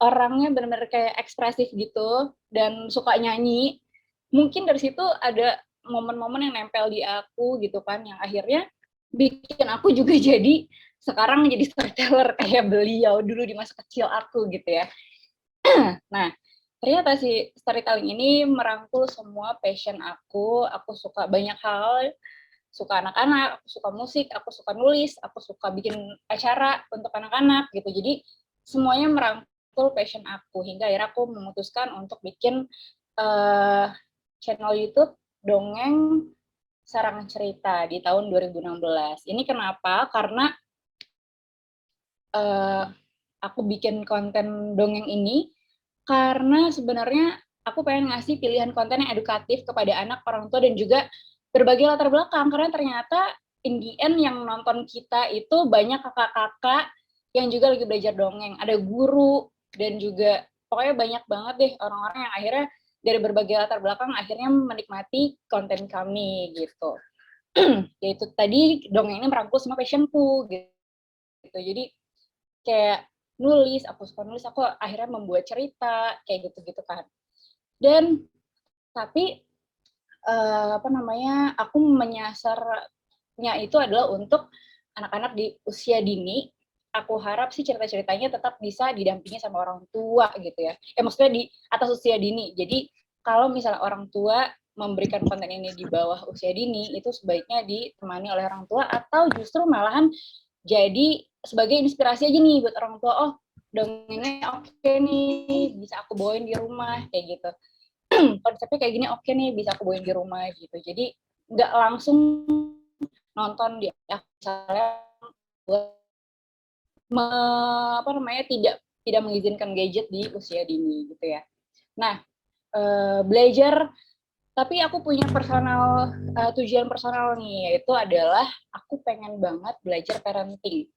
orangnya benar-benar kayak ekspresif gitu dan suka nyanyi. Mungkin dari situ ada momen-momen yang nempel di aku gitu kan, yang akhirnya bikin aku juga jadi sekarang jadi storyteller kayak beliau dulu di masa kecil aku gitu ya. Nah, ternyata si storytelling ini merangkul semua passion aku suka banyak hal, suka anak-anak, aku suka musik, aku suka nulis, aku suka bikin acara untuk anak-anak gitu. Jadi semuanya merangkul passion aku hingga akhirnya aku memutuskan untuk bikin uh, channel YouTube dongeng Sarangan Cerita di tahun 2016. Ini kenapa? Karena uh, aku bikin konten dongeng ini karena sebenarnya aku pengen ngasih pilihan konten yang edukatif kepada anak, orang tua, dan juga berbagai latar belakang. Karena ternyata in the end yang nonton kita itu banyak kakak-kakak yang juga lagi belajar dongeng. Ada guru, dan juga pokoknya banyak banget deh orang-orang yang akhirnya dari berbagai latar belakang akhirnya menikmati konten kami gitu. Yaitu tadi dongeng ini merangkul semua passionku gitu. Jadi kayak nulis, aku akhirnya membuat cerita kayak gitu-gitu kan. Dan tapi apa namanya, aku menyasarnya itu adalah untuk anak-anak di usia dini. Aku harap sih cerita-ceritanya tetap bisa didampingi sama orang tua gitu ya. Maksudnya di atas usia dini. Jadi kalau misalnya orang tua memberikan konten ini di bawah usia dini, itu sebaiknya ditemani oleh orang tua atau justru malahan jadi sebagai inspirasi aja nih buat orang tua. Oh, dongengnya oke nih, bisa aku bawain di rumah kayak gitu. Konsepnya kayak gini oke nih, bisa aku bawain di rumah gitu. Jadi nggak langsung nonton di misalnya buat apa namanya tidak mengizinkan gadget di usia dini gitu ya. Nah, belajar, tapi aku punya tujuan personal nih, yaitu adalah aku pengen banget belajar parenting.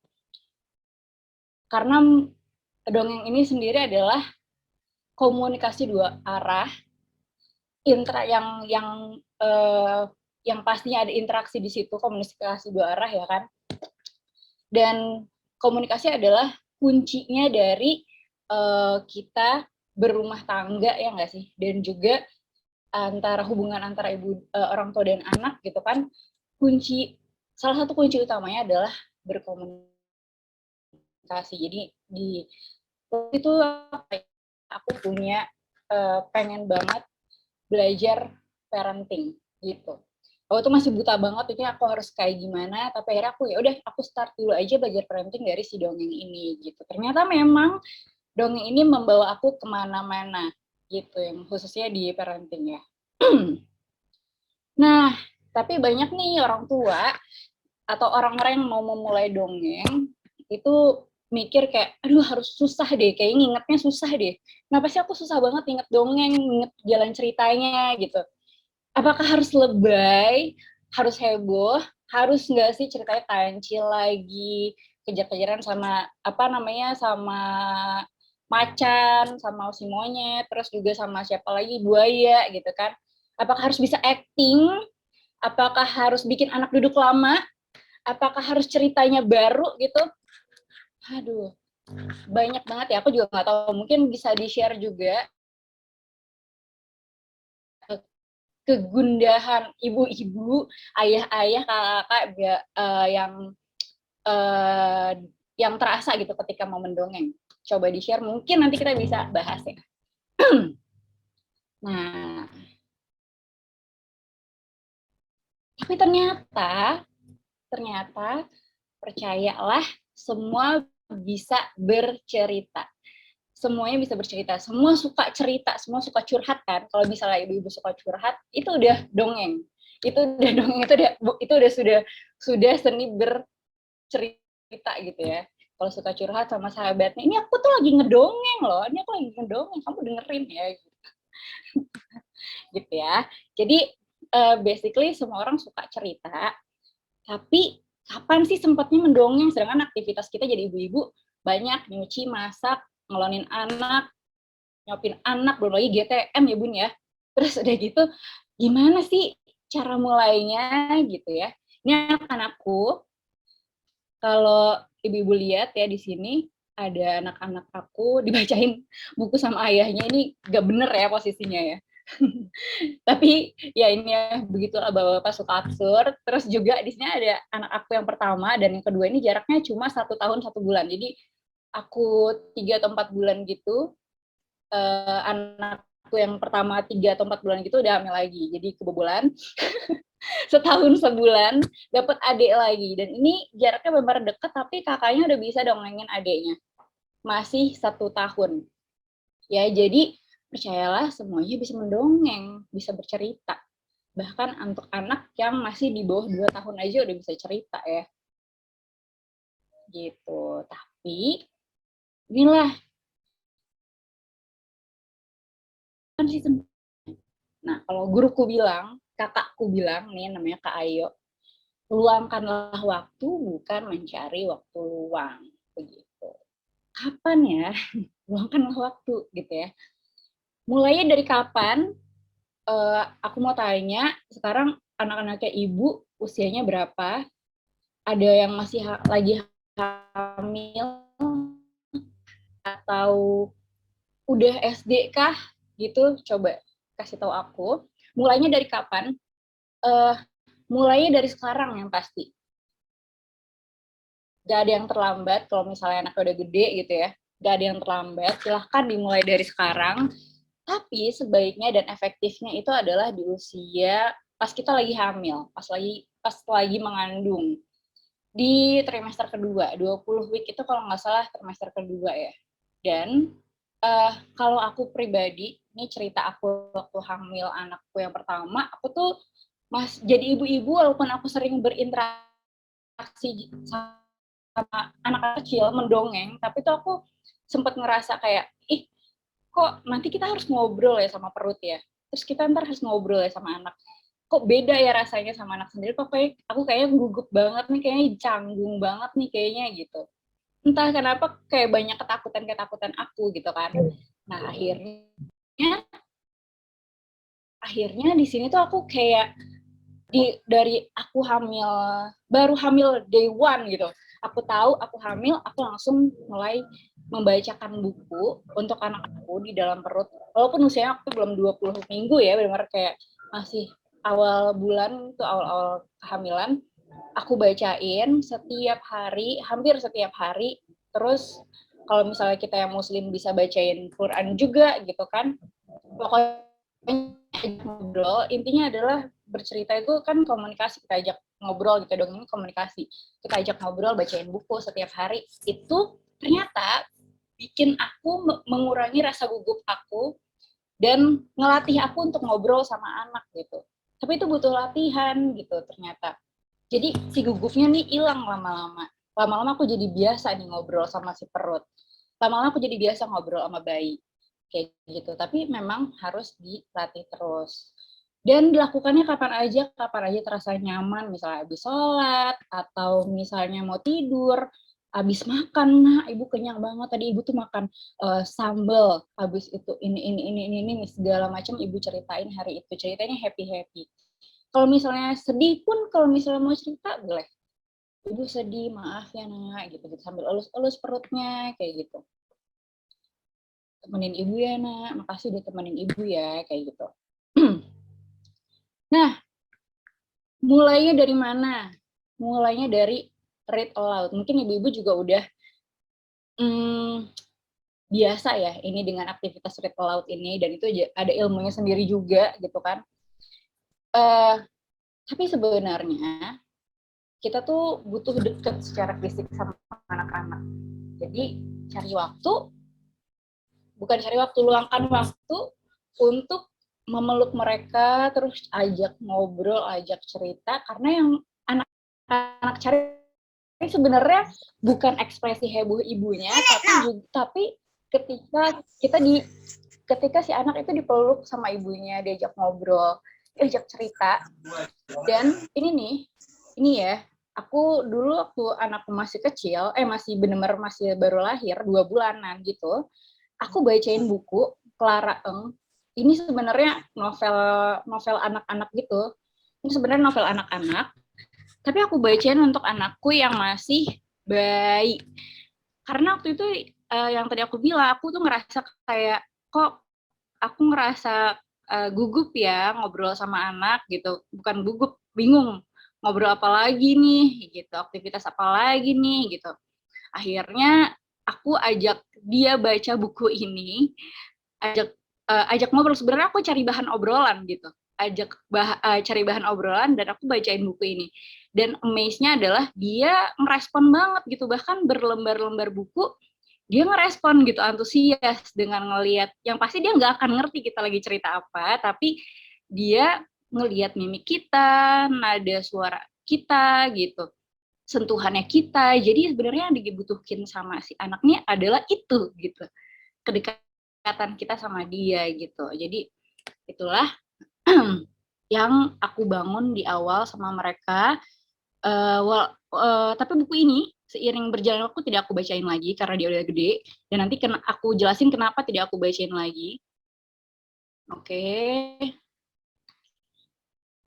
Karena dongeng ini sendiri adalah komunikasi dua arah, yang pastinya ada interaksi di situ, komunikasi dua arah ya kan. Dan komunikasi adalah kuncinya dari kita berumah tangga ya nggak sih, dan juga hubungan antara orang tua dan anak gitu kan. Salah satu kunci utamanya adalah berkomunikasi. Jadi di itu aku punya pengen banget belajar parenting gitu. Aku tuh masih buta banget, ini aku harus kayak gimana, tapi akhirnya aku ya udah aku start dulu aja belajar parenting dari si dongeng ini gitu. Ternyata memang dongeng ini membawa aku kemana-mana gitu, yang khususnya di parenting ya. Nah, tapi banyak nih orang tua atau orang-orang yang mau memulai dongeng itu mikir kayak, aduh harus susah deh, kayak ngingetnya susah deh. Kenapa sih aku susah banget inget dongeng, inget jalan ceritanya gitu. Apakah harus lebay, harus heboh, harus nggak sih ceritanya kancil lagi, kejar-kejaran sama apa namanya, sama macan, sama si monyet, terus juga sama siapa lagi, buaya gitu kan. Apakah harus bisa acting? Apakah harus bikin anak duduk lama? Apakah harus ceritanya baru gitu? Aduh, banyak banget ya. Aku juga nggak tahu. Mungkin bisa di-share juga kegundahan ibu-ibu, ayah-ayah, kakak-kakak uh, yang terasa gitu ketika mau mendongeng. Coba di-share, mungkin nanti kita bisa bahas ya. Nah, tapi ternyata percayalah, semua bisa bercerita. Semuanya bisa bercerita, semua suka cerita, semua suka curhat kan. Kalau misalnya ibu-ibu suka curhat, itu udah dongeng. Itu udah seni bercerita gitu ya. Kalau suka curhat sama sahabatnya, ini aku tuh lagi ngedongeng loh, ini aku lagi ngedongeng, kamu dengerin ya gitu ya. Jadi basically semua orang suka cerita, tapi kapan sih sempatnya mendongeng, sedangkan aktivitas kita jadi ibu-ibu banyak nyuci, masak, ngelonin anak, nyopin anak, belum lagi GTM ya bun ya. Terus udah gitu, gimana sih cara mulainya gitu ya. Ini anak-anakku, kalau ibu-ibu lihat ya di sini, ada anak-anak aku dibacain buku sama ayahnya, ini gak bener ya posisinya ya. Tapi ya ini ya begitulah, bapak-bapak suka absurd. Terus juga di sini ada anak aku yang pertama dan yang kedua ini jaraknya cuma 1 tahun 1 bulan. Jadi aku 3 atau 4 bulan gitu, anakku yang pertama 3 atau 4 bulan gitu udah hamil lagi. Jadi kebobolan setahun sebulan dapat adik lagi. Dan ini jaraknya benar deket, tapi kakaknya udah bisa dongengin adiknya. Masih 1 tahun. Ya, jadi percayalah semuanya bisa mendongeng, bisa bercerita. Bahkan untuk anak yang masih di bawah 2 tahun aja udah bisa cerita ya. Gitu. Tapi inilah kan sistem. Nah, kalau guruku bilang, kakakku bilang nih namanya Kak Ayo, luangkanlah waktu bukan mencari waktu luang. Begitu. Kapan ya? Luangkanlah waktu gitu ya. Mulainya dari kapan? Aku mau tanya, sekarang anak-anaknya ibu usianya berapa? Ada yang masih lagi hamil atau udah SD kah? Gitu, coba kasih tahu aku. Mulainya dari kapan? Mulainya dari sekarang yang pasti. Gak ada yang terlambat kalau misalnya anaknya udah gede gitu ya. Gak ada yang terlambat, silahkan dimulai dari sekarang. Tapi sebaiknya dan efektifnya itu adalah di usia pas kita lagi hamil, pas lagi mengandung. Di trimester kedua, 20 week itu kalau nggak salah trimester kedua ya. Dan kalau aku pribadi, ini cerita aku waktu hamil anakku yang pertama, aku tuh jadi ibu-ibu walaupun aku sering berinteraksi sama anak kecil mendongeng, tapi tuh aku sempat ngerasa kayak, kok nanti kita harus ngobrol ya sama perut ya, terus kita ntar harus ngobrol ya sama anak, kok beda ya rasanya sama anak sendiri, kok aku kayaknya gugup banget nih, kayaknya canggung banget nih kayaknya gitu. Entah kenapa kayak banyak ketakutan aku gitu kan. Nah akhirnya di sini tuh aku kayak dari aku baru hamil day one gitu, aku tahu aku hamil, aku langsung mulai membacakan buku untuk anak aku di dalam perut, walaupun usianya aku belum 20 minggu ya, benar-benar kayak masih awal bulan itu, awal-awal kehamilan, aku bacain setiap hari, hampir setiap hari. Terus kalau misalnya kita yang muslim bisa bacain Quran juga gitu kan, pokoknya ngobrol, intinya adalah bercerita itu kan komunikasi, kita ajak ngobrol gitu dong, ini komunikasi, kita ajak ngobrol, bacain buku setiap hari, itu ternyata bikin aku mengurangi rasa gugup aku dan ngelatih aku untuk ngobrol sama anak gitu. Tapi itu butuh latihan gitu ternyata. Jadi si gugupnya nih hilang lama-lama. Lama-lama aku jadi biasa nih ngobrol sama si perut. Lama-lama aku jadi biasa ngobrol sama bayi. Kayak gitu. Tapi memang harus dilatih terus. Dan dilakukannya kapan aja terasa nyaman. Misalnya habis sholat, atau misalnya mau tidur, habis makan, nah ibu kenyang banget, tadi ibu tuh makan sambal, habis itu ini segala macam ibu ceritain hari itu, ceritanya happy. Kalau misalnya sedih pun, kalau misalnya mau cerita boleh, ibu sedih, maaf ya nak, gitu sambil elus perutnya kayak gitu, temenin ibu ya nak, makasih udah temenin ibu ya, kayak gitu. Nah, mulainya dari mana? Mulainya dari read aloud. Mungkin ibu-ibu juga udah biasa ya ini dengan aktivitas read aloud ini, dan itu ada ilmunya sendiri juga gitu kan. Tapi sebenarnya kita tuh butuh deket secara fisik sama anak-anak. Jadi luangkan waktu untuk memeluk mereka, terus ajak ngobrol, ajak cerita, karena yang anak-anak cari sebenarnya bukan ekspresi heboh ibunya, tapi ketika si anak itu dipeluk sama ibunya, diajak ngobrol, diajak cerita. Dan ini ya, aku dulu waktu anakku masih kecil, masih baru lahir 2 bulanan gitu, aku bacain buku Clara Eng. Ini sebenarnya novel anak-anak gitu. Ini sebenarnya novel anak-anak, tapi aku bacain untuk anakku yang masih bayi. Karena waktu itu yang tadi aku bilang, aku tuh ngerasa kayak kok aku ngerasa gugup ya ngobrol sama anak gitu, bukan gugup, bingung ngobrol apa lagi nih gitu, aktivitas apa lagi nih gitu. Akhirnya aku ajak dia baca buku ini, ajak ngobrol. Sebenarnya aku cari bahan obrolan gitu, cari bahan obrolan dan aku bacain buku ini. Dan amaze-nya adalah dia ngerespon banget gitu, bahkan berlembar-lembar buku dia ngerespon gitu, antusias dengan ngelihat, yang pasti dia nggak akan ngerti kita lagi cerita apa, tapi dia ngelihat mimik kita, nada suara kita gitu, sentuhannya kita. Jadi sebenarnya yang dibutuhkan sama si anaknya adalah itu gitu, kedekatan kita sama dia gitu. Jadi itulah yang aku bangun di awal sama mereka. Tapi buku ini seiring berjalan waktu tidak aku bacain lagi karena dia udah gede, dan nanti aku jelasin kenapa tidak aku bacain lagi. Oke,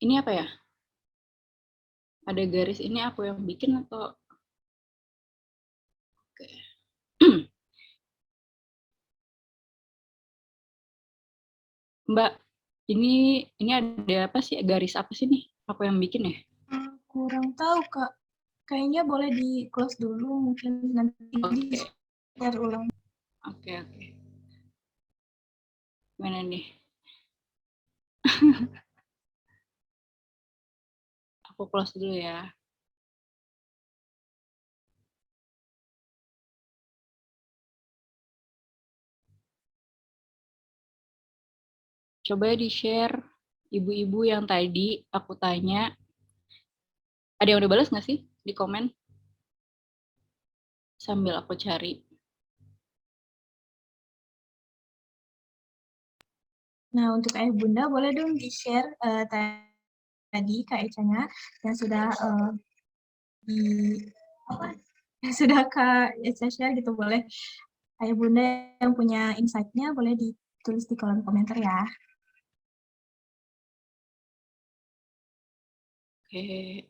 ini apa ya? Ada garis ini aku yang bikin atau? Oke. Mbak, ini ada apa sih, garis apa sih nih? Aku yang bikin ya? Kurang tahu, Kak. Kayaknya boleh di close dulu, mungkin nanti di share ulang. Oke. Mana nih? Aku close dulu ya. Coba di-share ibu-ibu yang tadi aku tanya. Ada yang udah balas nggak sih di komen? Sambil aku cari. Nah, untuk ayah bunda boleh dong di-share tadi Kak Eca-nya yang sudah di apa? Yang sudah Kak Eca share gitu, boleh ayah bunda yang punya insight-nya boleh ditulis di kolom komentar ya. Oke.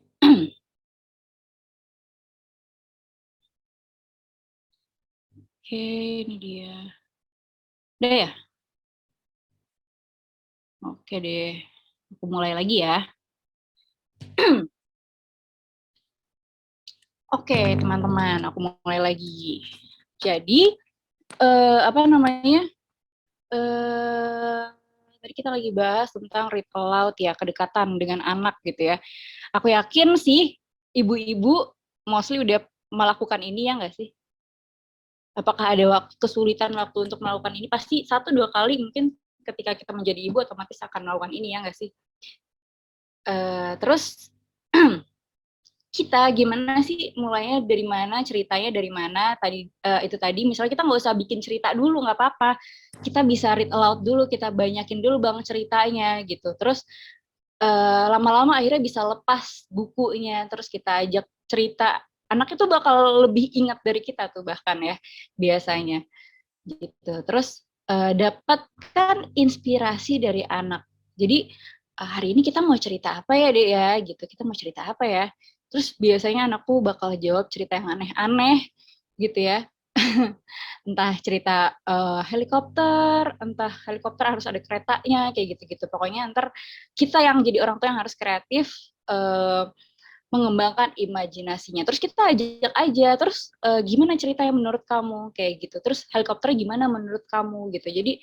Oke, ini dia. Udah ya? Oke deh. Aku mulai lagi ya. Oke, teman-teman, aku mulai lagi. Jadi, apa namanya? Tadi kita lagi bahas tentang read aloud ya, kedekatan dengan anak gitu ya. Aku yakin sih ibu-ibu mostly udah melakukan ini ya nggak sih? Apakah ada kesulitan waktu untuk melakukan ini? Pasti 1-2 kali mungkin ketika kita menjadi ibu otomatis akan melakukan ini ya nggak sih? Terus kita gimana sih mulainya, dari mana, ceritanya dari mana, tadi itu tadi misalnya kita nggak usah bikin cerita dulu, nggak apa-apa, kita bisa read aloud dulu, kita banyakin dulu bang ceritanya gitu, terus lama-lama akhirnya bisa lepas bukunya, terus kita ajak cerita, anak itu bakal lebih ingat dari kita tuh bahkan ya biasanya gitu. Terus dapatkan inspirasi dari anak, jadi hari ini kita mau cerita apa ya dek ya gitu, kita mau cerita apa ya. Terus biasanya anakku bakal jawab cerita yang aneh-aneh gitu ya. Entah cerita helikopter, entah helikopter harus ada keretanya, kayak gitu-gitu. Pokoknya ntar kita yang jadi orang tua yang harus kreatif, mengembangkan imajinasinya. Terus kita ajak aja, terus gimana ceritanya menurut kamu, kayak gitu. Terus helikopter gimana menurut kamu gitu. Jadi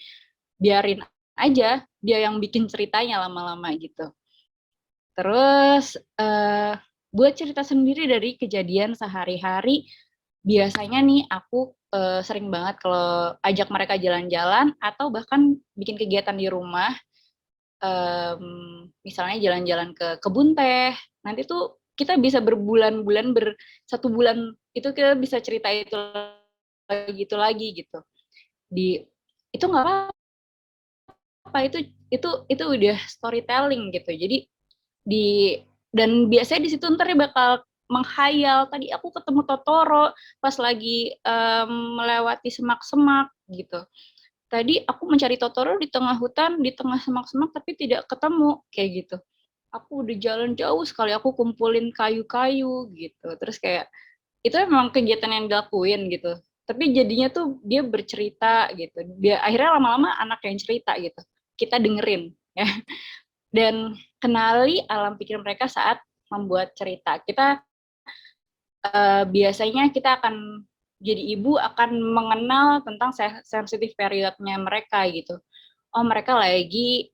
biarin aja dia yang bikin ceritanya lama-lama gitu. Terus buat cerita sendiri dari kejadian sehari-hari, biasanya nih aku sering banget kalau ajak mereka jalan-jalan atau bahkan bikin kegiatan di rumah, misalnya jalan-jalan ke kebun teh, nanti tuh kita bisa berbulan-bulan, 1 bulan itu kita bisa cerita itu lagi gitu. Itu nggak apa, itu udah storytelling gitu. Jadi di dan biasanya di situ ntar dia bakal menghayal, tadi aku ketemu Totoro pas lagi melewati semak-semak gitu. Tadi aku mencari Totoro di tengah hutan, di tengah semak-semak, tapi tidak ketemu, kayak gitu. Aku udah jalan jauh sekali, aku kumpulin kayu-kayu gitu. Terus kayak itu memang kegiatan yang dilakuin gitu. tapi jadinya tuh dia bercerita gitu. Dia akhirnya lama-lama anak yang cerita gitu. Kita dengerin ya. Dan kenali alam pikir mereka saat membuat cerita. Kita biasanya kita akan jadi ibu akan mengenal tentang sensitive periodnya mereka gitu. Oh mereka lagi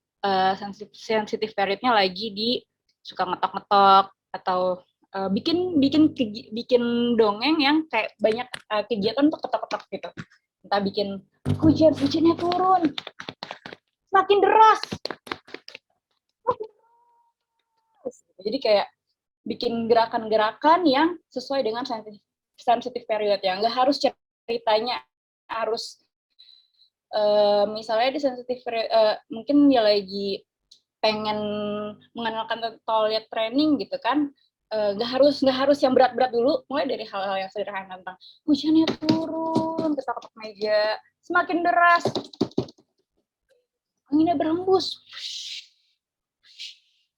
sensitive periodnya lagi di suka ngetok-ngetok atau bikin dongeng yang kayak banyak kegiatan tuh ketok-ketok gitu. Entah bikin hujannya turun, semakin deras. Jadi kayak bikin gerakan-gerakan yang sesuai dengan sensitive period ya. Nggak harus ceritanya harus misalnya di sensitive period, mungkin dia lagi pengen mengenalkan toilet training gitu kan, nggak harus yang berat-berat dulu, mulai dari hal-hal yang sederhana tentang hujannya turun, ketok-ketok meja, semakin deras, anginnya berhembus,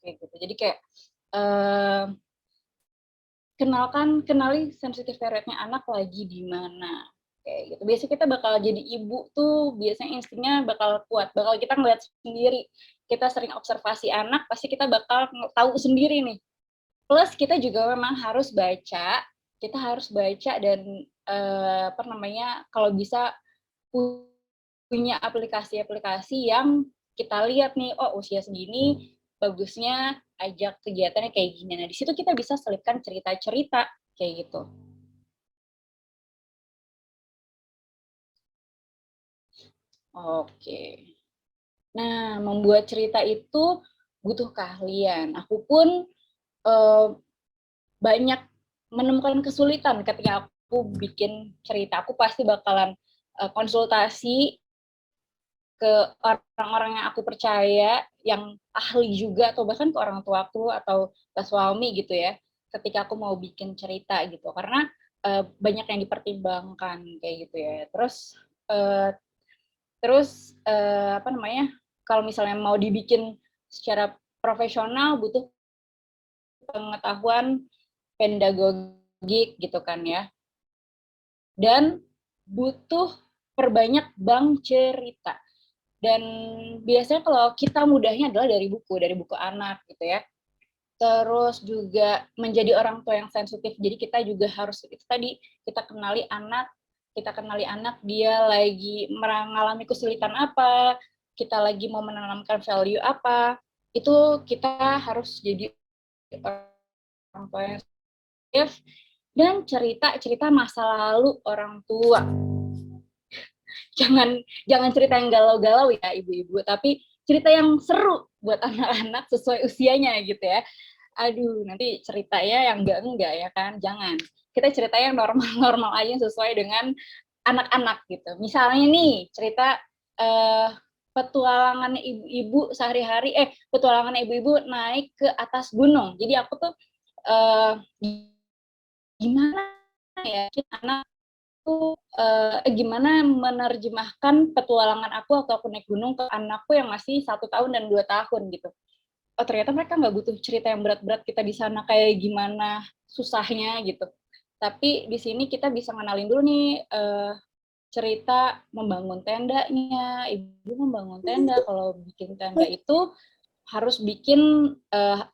kayak gitu. Jadi kayak kenali sensitive periodnya anak lagi di mana, kayak gitu. Biasanya kita bakal jadi ibu tuh biasanya instingnya bakal kuat, bakal kita ngeliat sendiri, kita sering observasi anak, pasti kita bakal tahu sendiri nih. Plus kita juga memang harus baca, kita harus baca dan kalau bisa punya aplikasi-aplikasi yang kita lihat nih, oh usia segini bagusnya ajak kegiatannya kayak gini. Nah, di situ kita bisa selipkan cerita-cerita kayak gitu. Oke. Nah, membuat cerita itu butuh keahlian. Aku pun banyak menemukan kesulitan ketika aku bikin cerita. Aku pasti bakalan konsultasi ke orang-orang yang aku percaya, yang ahli juga, atau bahkan ke orang tuaku atau ke suami gitu ya, ketika aku mau bikin cerita gitu, karena banyak yang dipertimbangkan kayak gitu ya. Kalau misalnya mau dibikin secara profesional butuh pengetahuan pedagogik gitu kan ya, dan butuh perbanyak bank cerita. Dan biasanya kalau kita mudahnya adalah dari buku anak gitu ya. Terus juga menjadi orang tua yang sensitif. Jadi kita juga harus itu tadi, kita kenali anak dia lagi mengalami kesulitan apa, kita lagi mau menanamkan value apa. Itu kita harus jadi orang tua yang sensitif dan cerita masa lalu orang tua. Jangan cerita yang galau-galau ya ibu-ibu, tapi cerita yang seru buat anak-anak sesuai usianya gitu ya. Aduh, nanti ceritanya yang enggak ya kan, jangan. Kita cerita yang normal-normal aja sesuai dengan anak-anak gitu. Misalnya nih, cerita petualangan ibu-ibu sehari-hari, petualangan ibu-ibu naik ke atas gunung. Jadi aku tuh gimana ya, anak gimana menerjemahkan petualangan aku atau aku naik gunung ke anakku yang masih 1 tahun dan 2 tahun gitu. Oh ternyata mereka nggak butuh cerita yang berat-berat kita di sana kayak gimana susahnya gitu. Tapi di sini kita bisa ngenalin dulu nih cerita membangun tendanya. Ibu membangun tenda, kalau bikin tenda itu harus bikin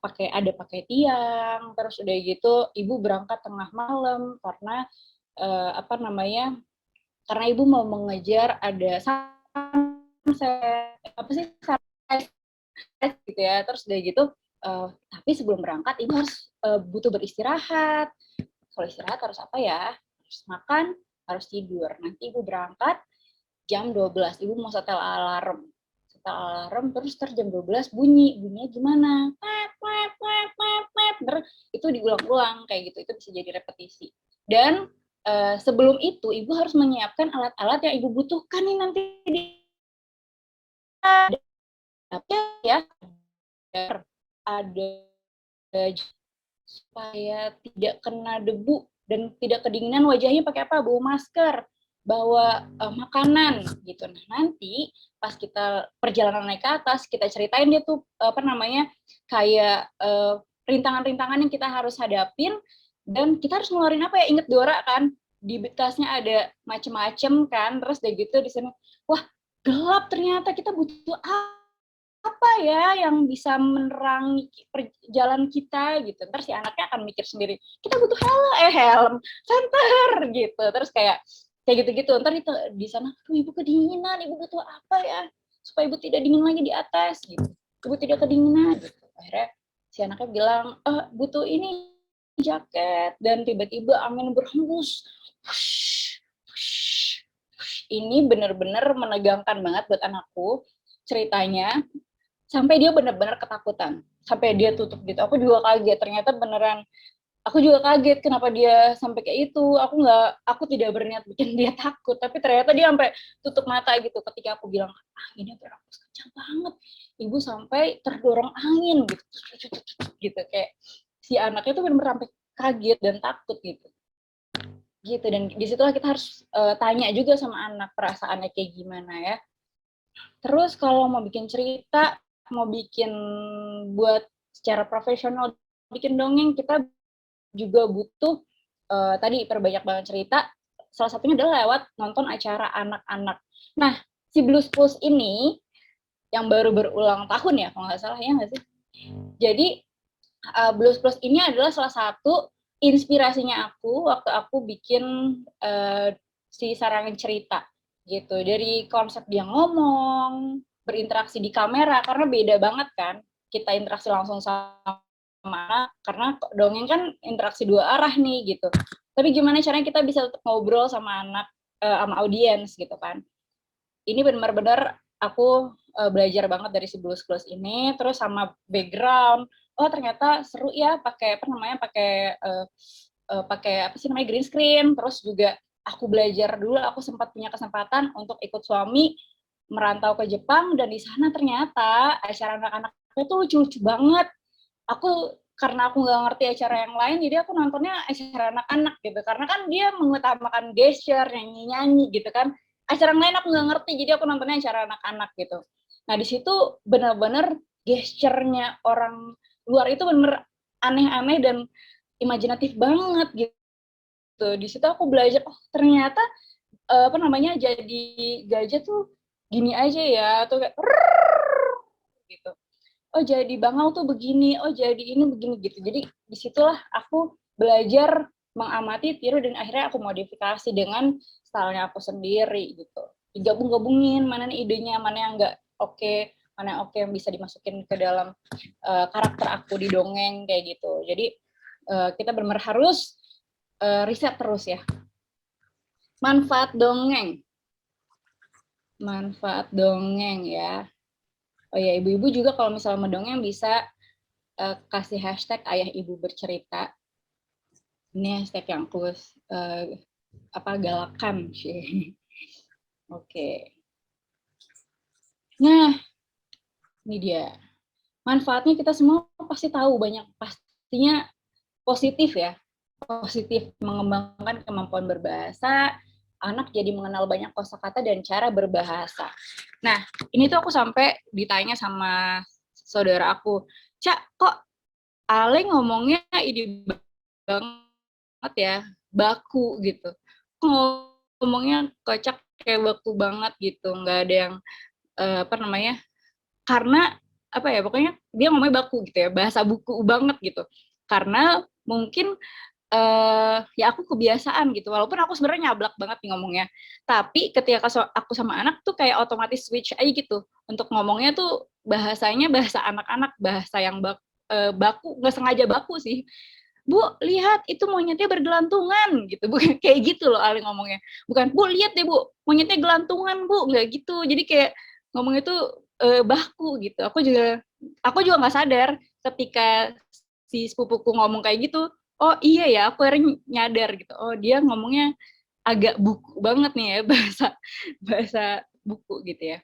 pakai tiang, terus udah gitu ibu berangkat tengah malam karena karena ibu mau mengejar ada sunset, sunrise gitu ya. Terus udah gitu tapi sebelum berangkat ibu harus butuh beristirahat. Kalau istirahat harus apa ya? Harus makan, harus tidur. Nanti ibu berangkat jam 12, ibu mau setel alarm. Terus jam 12 bunyinya gimana? Itu diulang-ulang kayak gitu, itu bisa jadi repetisi. Dan sebelum itu ibu harus menyiapkan alat-alat yang ibu butuhkan nih nanti di ya, ada supaya tidak kena debu dan tidak kedinginan, wajahnya pakai apa? Bawa masker, bawa makanan gitu. Nah, nanti pas kita perjalanan naik ke atas, kita ceritain dia tuh kayak rintangan-rintangan yang kita harus hadapin, dan kita harus ngeluarin apa ya? Inget Dora kan? di tasnya ada macem-macem kan, terus udah gitu di sana, wah gelap ternyata, kita butuh apa ya yang bisa menerangi jalan kita gitu. Ntar si anaknya akan mikir sendiri, kita butuh helm, center gitu. Terus kayak gitu-gitu. Ntar itu di sana, ibu kedinginan, ibu butuh apa ya supaya ibu tidak dingin lagi di atas gitu. Ibu tidak kedinginan gitu. Akhirnya si anaknya bilang, butuh ini jaket, dan tiba-tiba angin berhembus. Ini bener-bener menegangkan banget buat anakku ceritanya, sampai dia benar-benar ketakutan, sampai dia tutup gitu. Aku juga kaget, ternyata beneran. Aku juga kaget kenapa dia sampai kayak itu. Aku tidak berniat bikin dia takut, tapi ternyata dia sampai tutup mata gitu. Ketika aku bilang, ini berhembus kencang banget, ibu sampai terdorong angin gitu. Kayak si anaknya tuh benar-benar sampai kaget dan takut gitu. Dan disitulah kita harus tanya juga sama anak perasaannya kayak gimana ya. Terus kalau mau bikin cerita, mau bikin buat secara profesional, bikin dongeng, kita juga butuh tadi perbanyak banget cerita. Salah satunya adalah lewat nonton acara anak-anak. Nah, si Blues Plus ini yang baru berulang tahun ya, kalau nggak salah ya nggak sih? Jadi Blues Plus ini adalah salah satu inspirasinya aku waktu aku bikin si sarangan cerita gitu. Dari konsep dia ngomong, berinteraksi di kamera, karena beda banget kan kita interaksi langsung sama anak, karena dongeng kan interaksi dua arah nih gitu. Tapi gimana caranya kita bisa tetap ngobrol sama anak, sama audiens gitu kan. Ini benar-benar aku belajar banget dari si Blues Clues ini, terus sama background. Oh ternyata seru ya pakai apa sih namanya, green screen. Terus juga aku belajar dulu, aku sempat punya kesempatan untuk ikut suami merantau ke Jepang, dan di sana ternyata acara anak-anak itu lucu-lucu banget. Karena aku nggak ngerti acara yang lain, jadi aku nontonnya acara anak-anak gitu. Karena kan dia mengutamakan gesture, nyanyi-nyanyi gitu kan. Acara yang lain aku nggak ngerti, jadi aku nontonnya acara anak-anak gitu. Nah di situ benar-benar gesture-nya orang luar itu benar aneh-aneh dan imajinatif banget gitu. Di situ aku belajar, oh ternyata jadi gajah tuh gini aja ya, atau kayak gitu. Oh jadi bangau tuh begini, oh jadi ini begini gitu. Jadi disitulah aku belajar mengamati, tiru, dan akhirnya aku modifikasi dengan stylenya aku sendiri gitu. Digabung-gabungin mana nih idenya, mana yang nggak oke, mana yang oke yang bisa dimasukin ke dalam karakter aku di dongeng kayak gitu. Jadi kita benar-benar harus riset terus ya. Manfaat dongeng. Manfaat dongeng ya. Oh ya, ibu-ibu juga kalau misalnya mendongeng bisa kasih hashtag ayah ibu bercerita. Ini hashtag yang aku galakan sih. Oke. Nah, ini dia. Manfaatnya kita semua pasti tahu, banyak pastinya positif ya. Positif, mengembangkan kemampuan berbahasa, anak jadi mengenal banyak kosakata dan cara berbahasa. Nah, ini tuh aku sampai ditanya sama saudara aku, Cak, kok Ale ngomongnya ide banget ya, baku gitu. Ngomongnya kocak kayak baku banget gitu, nggak ada yang karena apa ya, pokoknya dia ngomongnya baku gitu ya, bahasa buku banget gitu. Karena mungkin ya aku kebiasaan gitu, walaupun aku sebenarnya nyablak banget nih ngomongnya, tapi ketika aku sama anak tuh kayak otomatis switch aja gitu, untuk ngomongnya tuh bahasanya bahasa anak-anak, bahasa yang baku, nggak sengaja baku sih. Bu, lihat itu monyetnya bergelantungan gitu, bukan kayak gitu loh Ali ngomongnya, bukan Bu lihat deh Bu monyetnya gelantungan Bu, nggak gitu. Jadi kayak ngomongnya tuh baku gitu. Aku juga nggak sadar ketika si sepupuku ngomong kayak gitu. Oh iya ya, aku akhirnya nyadar gitu. Oh dia ngomongnya agak buku banget nih ya, bahasa bahasa buku gitu ya.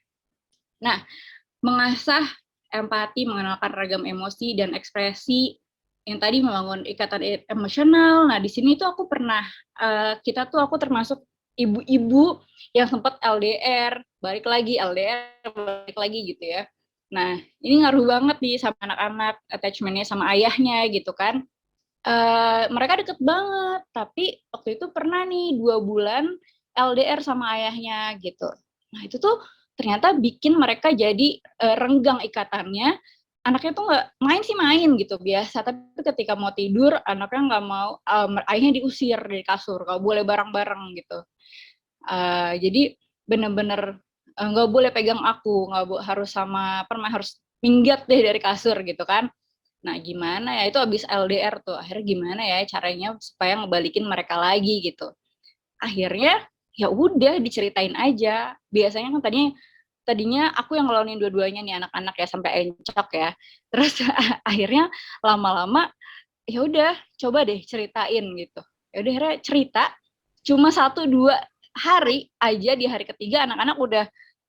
Nah, mengasah empati, mengenalkan ragam emosi dan ekspresi yang tadi membangun ikatan emosional. Nah, di sini tuh aku pernah, aku termasuk ibu-ibu yang sempat LDR, balik lagi, LDR, balik lagi gitu ya. Nah, ini ngaruh banget nih sama anak-anak, attachment-nya sama ayahnya gitu kan. Mereka deket banget, tapi waktu waktu itu pernah nih 2 bulan LDR sama ayahnya gitu. Nah itu tuh ternyata bikin mereka jadi renggang ikatannya. Anaknya tuh nggak main sih main gitu biasa, tapi ketika mau tidur anaknya nggak mau, ayahnya diusir dari kasur, nggak boleh bareng-bareng gitu. Jadi bener-bener nggak boleh pegang aku, harus sama apa namanya, harus minggat deh dari kasur gitu kan. Nah gimana ya, itu abis LDR tuh, akhirnya gimana ya caranya supaya ngebalikin mereka lagi gitu. Akhirnya ya udah diceritain aja. Biasanya kan tadinya aku yang ngelonin dua-duanya nih anak-anak ya sampai encok ya. Terus akhirnya lama-lama ya udah coba deh ceritain gitu. Ya udah akhirnya cerita cuma 1-2 hari aja, di hari ketiga anak-anak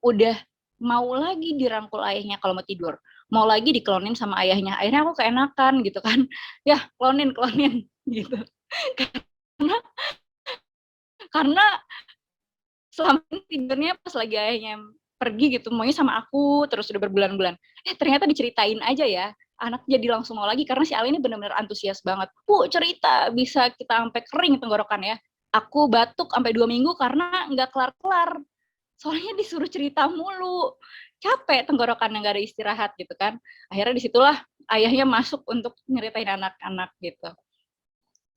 udah mau lagi dirangkul ayahnya kalau mau tidur, mau lagi diklonin sama ayahnya. Akhirnya aku keenakan gitu kan, ya klonin gitu. Karena selama ini tidurnya pas lagi ayahnya pergi gitu, maunya sama aku terus udah berbulan-bulan. Ternyata diceritain aja ya, anak jadi langsung mau lagi karena si Ali ini benar-benar antusias banget. Cerita bisa kita sampai kering tenggorokan ya. Aku batuk sampai 2 minggu karena nggak kelar-kelar. Soalnya disuruh cerita mulu. Capek tenggorokan yang nggak ada istirahat gitu kan. Akhirnya disitulah ayahnya masuk untuk nyeritain anak-anak gitu.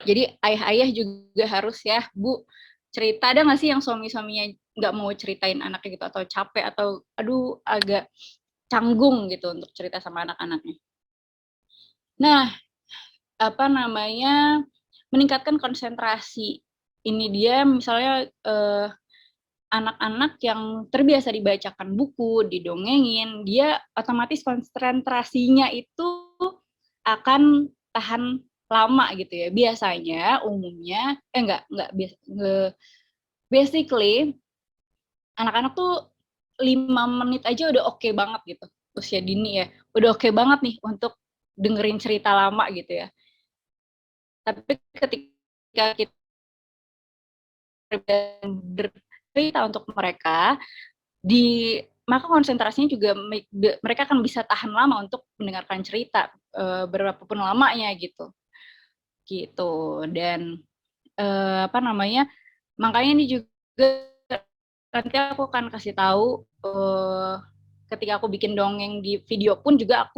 Jadi ayah-ayah juga harus ya, Bu, cerita. Ada nggak sih yang suami-suaminya nggak mau ceritain anaknya gitu, atau capek, atau aduh agak canggung gitu untuk cerita sama anak-anaknya. Nah, apa namanya, meningkatkan konsentrasi. Ini dia misalnya anak-anak yang terbiasa dibacakan buku, didongengin, dia otomatis konsentrasinya itu akan tahan lama gitu ya. Biasanya umumnya enggak basically anak-anak tuh 5 menit aja udah oke banget gitu. Usia dini ya. Udah oke banget nih untuk dengerin cerita lama gitu ya. Tapi ketika kita bercerita untuk mereka, maka konsentrasinya juga mereka akan bisa tahan lama untuk mendengarkan cerita berapapun lamanya gitu. Dan apa namanya, makanya ini juga nanti aku akan kasih tahu ketika aku bikin dongeng di video pun juga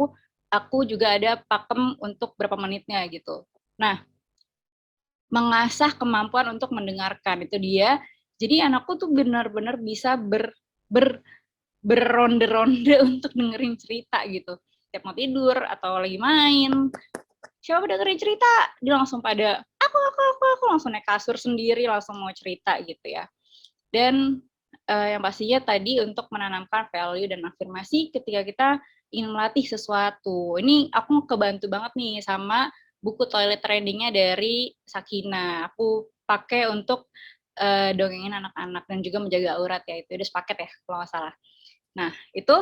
aku juga ada pakem untuk berapa menitnya gitu. Nah, mengasah kemampuan untuk mendengarkan itu dia. Jadi anakku tuh benar-benar bisa ber berronde-ronde untuk dengerin cerita gitu. Setiap mau tidur atau lagi main, siapa dengerin cerita, dia langsung pada aku langsung naik kasur sendiri, langsung mau cerita gitu ya. Dan yang pastinya tadi untuk menanamkan value dan afirmasi ketika kita ingin melatih sesuatu. Ini aku kebantu banget nih sama buku Toilet Training-nya dari Sakina. Aku pakai untuk dongengin anak-anak dan juga menjaga aurat ya, itu udah sepaket ya kalau nggak salah. Nah itu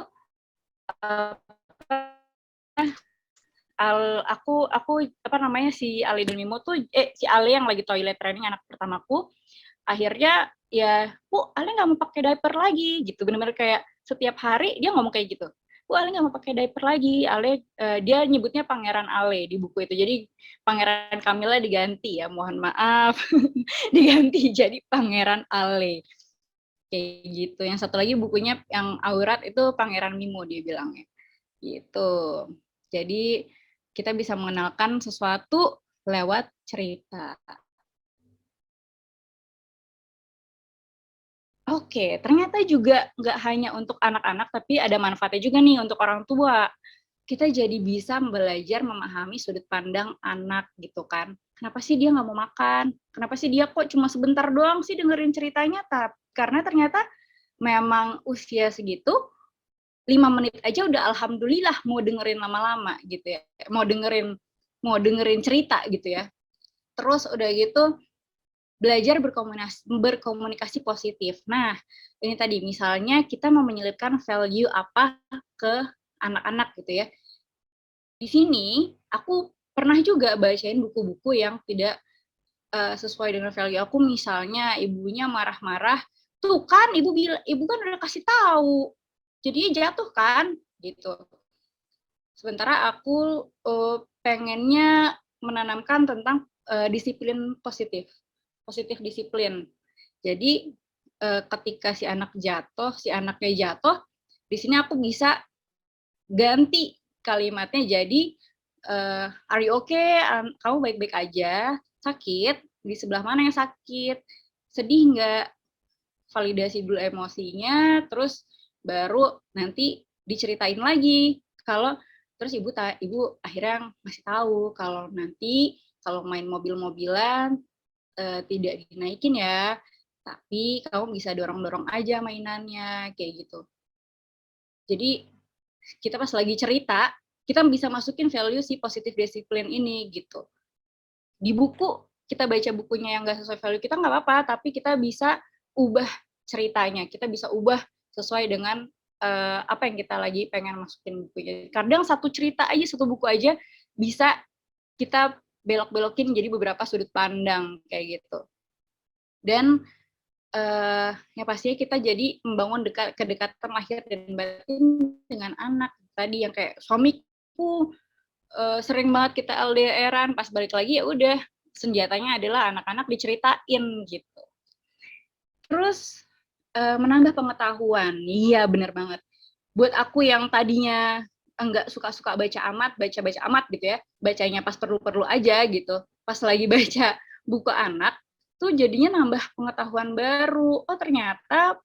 aku apa namanya, si Ali dan Mimo tuh si Ali yang lagi toilet training anak pertamaku, akhirnya ya Ale nggak mau pakai diaper lagi gitu, benar-benar kayak setiap hari dia ngomong kayak gitu. Ale nggak mau pakai diaper lagi. Dia nyebutnya Pangeran Ale di buku itu, jadi Pangeran Kamila diganti ya, mohon maaf. Diganti jadi Pangeran Ale kayak gitu. Yang satu lagi bukunya yang aurat itu Pangeran Mimo dia bilangnya gitu. Jadi kita bisa mengenalkan sesuatu lewat cerita. Oke, ternyata juga nggak hanya untuk anak-anak, tapi ada manfaatnya juga nih untuk orang tua. Kita jadi bisa belajar memahami sudut pandang anak gitu kan. Kenapa sih dia nggak mau makan? Kenapa sih dia kok cuma sebentar doang sih dengerin ceritanya? Karena ternyata memang usia segitu, 5 menit aja udah alhamdulillah mau dengerin lama-lama gitu ya. Mau dengerin cerita gitu ya. Terus udah gitu belajar berkomunikasi positif. Nah, ini tadi misalnya kita mau menyelipkan value apa ke anak-anak gitu ya. Di sini aku pernah juga bacain buku-buku yang tidak sesuai dengan value aku. Misalnya ibunya marah-marah, tuh kan ibu kan udah kasih tahu, jadinya jatuh kan gitu. Sementara aku pengennya menanamkan tentang disiplin positif. positif disiplin. Jadi ketika si anaknya jatuh, di sini aku bisa ganti kalimatnya jadi are you okay? Kamu baik-baik aja? Sakit? Di sebelah mana yang sakit? Sedih nggak? Validasi dulu emosinya, terus baru nanti diceritain lagi. Kalau terus ibu akhirnya masih tahu kalau nanti kalau main mobil-mobilan tidak dinaikin ya, tapi kamu bisa dorong-dorong aja mainannya kayak gitu. Jadi kita pas lagi cerita, kita bisa masukin value si positive discipline ini gitu. Di buku, kita baca bukunya yang nggak sesuai value kita nggak apa-apa, tapi kita bisa ubah ceritanya, kita bisa ubah sesuai dengan apa yang kita lagi pengen masukin bukunya. Kadang satu cerita aja, satu buku aja bisa kita belok-belokin jadi beberapa sudut pandang kayak gitu. Dan ya pastinya kita jadi membangun kedekatan lahir dan batin dengan anak. Tadi yang kayak suamiku sering banget kita LDR-an, pas balik lagi ya udah senjatanya adalah anak-anak diceritain gitu. Terus menambah pengetahuan, iya bener banget. Buat aku yang tadinya enggak suka-suka baca amat gitu ya, bacanya pas perlu-perlu aja gitu, pas lagi baca buku anak, tuh jadinya nambah pengetahuan baru. Oh ternyata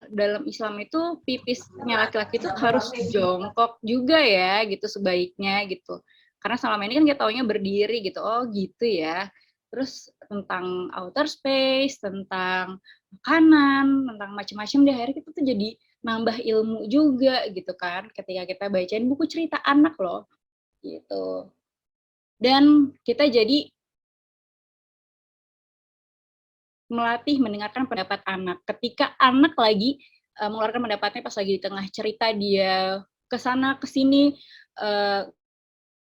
dalam Islam itu pipisnya laki-laki itu harus jongkok juga ya gitu sebaiknya gitu. Karena selama ini kan kita taunya berdiri gitu. Oh gitu ya. Terus tentang outer space, tentang makanan, tentang macam-macam deh, akhirnya kita tuh jadi nambah ilmu juga gitu kan ketika kita bacain buku cerita anak loh gitu. Dan kita jadi melatih mendengarkan pendapat anak. Ketika anak lagi mengeluarkan pendapatnya pas lagi di tengah cerita dia ke sana ke sini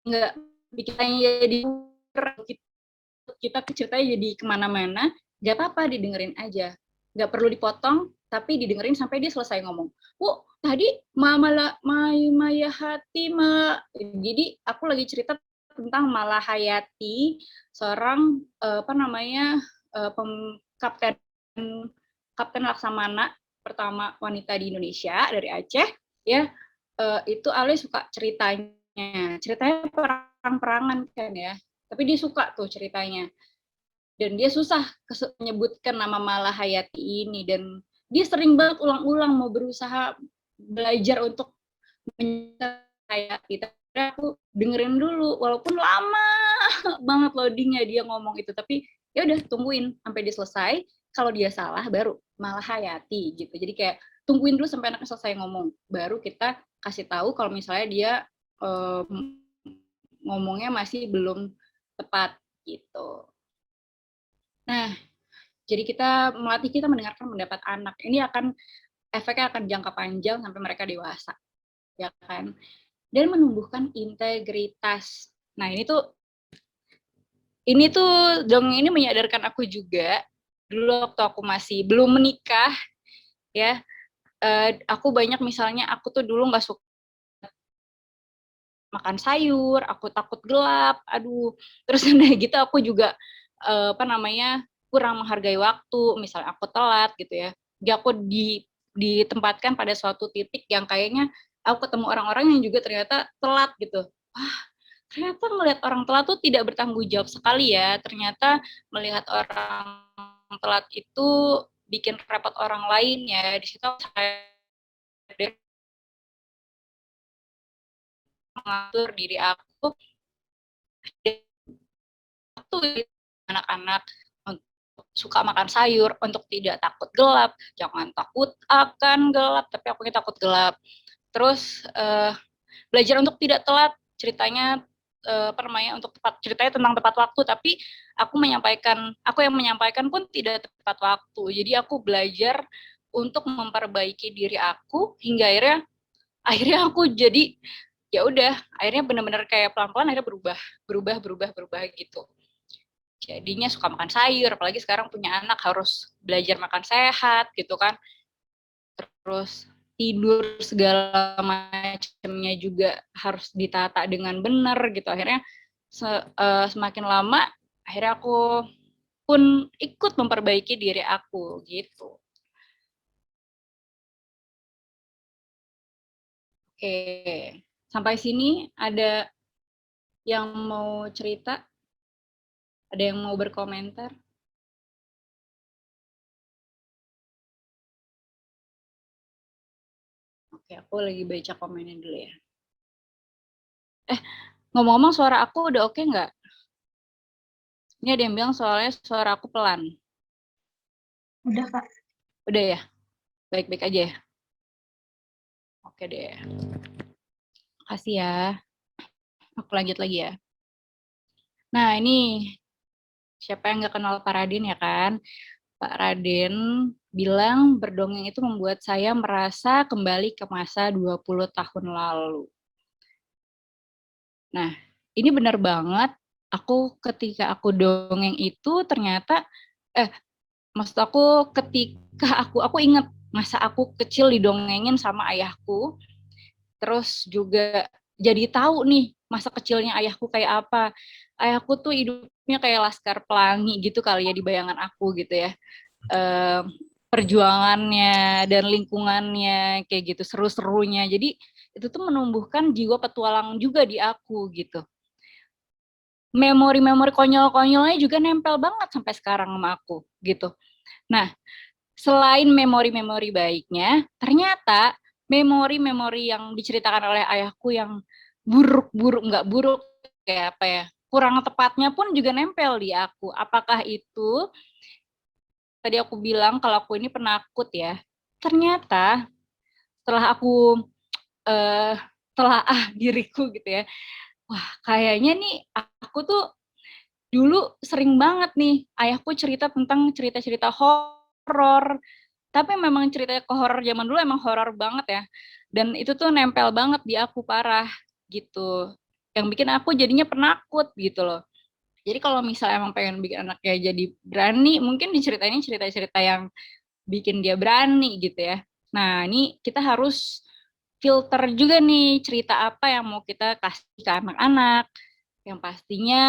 nggak bikinnya jadi kita ceritanya jadi kemana-mana, nggak apa-apa didengerin aja, nggak perlu dipotong, tapi didengerin sampai dia selesai ngomong. Tadi Maya Hati jadi aku lagi cerita tentang Malahayati, seorang kapten Laksamana pertama wanita di Indonesia dari Aceh ya. Itu Ale suka ceritanya perang-perangan kan ya, tapi dia suka tuh ceritanya dan dia susah menyebutkan nama Malahayati ini dan dia sering banget ulang-ulang mau berusaha belajar untuk Hayati. Tapi aku dengerin dulu walaupun lama banget loadingnya dia ngomong itu, tapi ya udah tungguin sampai dia selesai. Kalau dia salah baru Malahayati gitu. Jadi kayak tungguin dulu sampai anaknya selesai ngomong, baru kita kasih tahu kalau misalnya dia ngomongnya masih belum tepat gitu. Nah, jadi kita melatih kita mendengarkan pendapat anak. Ini efeknya akan jangka panjang sampai mereka dewasa, ya kan? Dan menumbuhkan integritas. Nah, ini tuh dongeng ini menyadarkan aku juga dulu waktu aku masih belum menikah, ya. Aku banyak misalnya aku tuh dulu nggak suka makan sayur, aku takut gelap, aduh. Terus udah gitu aku juga kurang menghargai waktu, misalnya aku telat gitu ya. Jadi aku ditempatkan pada suatu titik yang kayaknya aku ketemu orang-orang yang juga ternyata telat gitu. Ternyata melihat orang telat tuh tidak bertanggung jawab sekali ya. Ternyata melihat orang telat itu bikin repot orang lain ya. Di situ saya mengatur diri aku anak-anak untuk suka makan sayur, untuk tidak takut gelap, jangan takut akan gelap, tapi aku takut gelap. Terus belajar untuk tidak telat, ceritanya untuk ceritanya tentang tepat waktu, tapi aku yang menyampaikan pun tidak tepat waktu. Jadi aku belajar untuk memperbaiki diri aku hingga akhirnya aku jadi ya udah, akhirnya benar-benar kayak pelan-pelan akhirnya berubah gitu. Jadinya suka makan sayur, apalagi sekarang punya anak harus belajar makan sehat gitu kan. Terus tidur segala macamnya juga harus ditata dengan benar gitu. Akhirnya semakin lama akhirnya aku pun ikut memperbaiki diri aku gitu. Oke, sampai sini ada yang mau cerita? Ada yang mau berkomentar? Oke, aku lagi baca komennya dulu ya. Ngomong-ngomong suara aku udah oke nggak? Ini ada yang bilang soalnya suara aku pelan. Udah, Kak. Udah ya? Baik-baik aja ya? Oke deh. Makasih ya. Aku lanjut lagi ya. Nah, ini siapa yang nggak kenal Pak Raden ya kan? Pak Raden bilang berdongeng itu membuat saya merasa kembali ke masa 20 tahun lalu. Nah, ini benar banget. Ketika aku dongeng itu ternyata, eh, maksud aku ketika aku inget masa aku kecil didongengin sama ayahku, terus juga jadi tahu nih masa kecilnya ayahku kayak apa. Ayahku tuh hidupnya kayak Laskar Pelangi gitu kali ya di bayangan aku gitu ya. Eh, Perjuangannya dan lingkungannya kayak gitu seru-serunya. Jadi itu tuh menumbuhkan jiwa petualang juga di aku gitu. Memori-memori konyol-konyolnya juga nempel banget sampai sekarang sama aku gitu. Nah, selain memori-memori baiknya, ternyata memori-memori yang diceritakan oleh ayahku yang buruk-buruk, nggak buruk, kayak apa ya, kurang tepatnya pun juga nempel di aku. Apakah itu, tadi aku bilang kalau aku ini penakut ya, ternyata setelah aku eh, telah diriku gitu ya, wah kayaknya nih aku tuh dulu sering banget nih ayahku cerita tentang cerita-cerita horor. Tapi memang cerita ke horor zaman dulu emang horor banget ya. Dan itu tuh nempel banget di aku parah gitu. Yang bikin aku jadinya penakut gitu loh. Jadi kalau misalnya emang pengen bikin anaknya jadi berani, mungkin diceritain cerita-cerita yang bikin dia berani gitu ya. Nah, ini kita harus filter juga nih cerita apa yang mau kita kasih ke anak-anak. Yang pastinya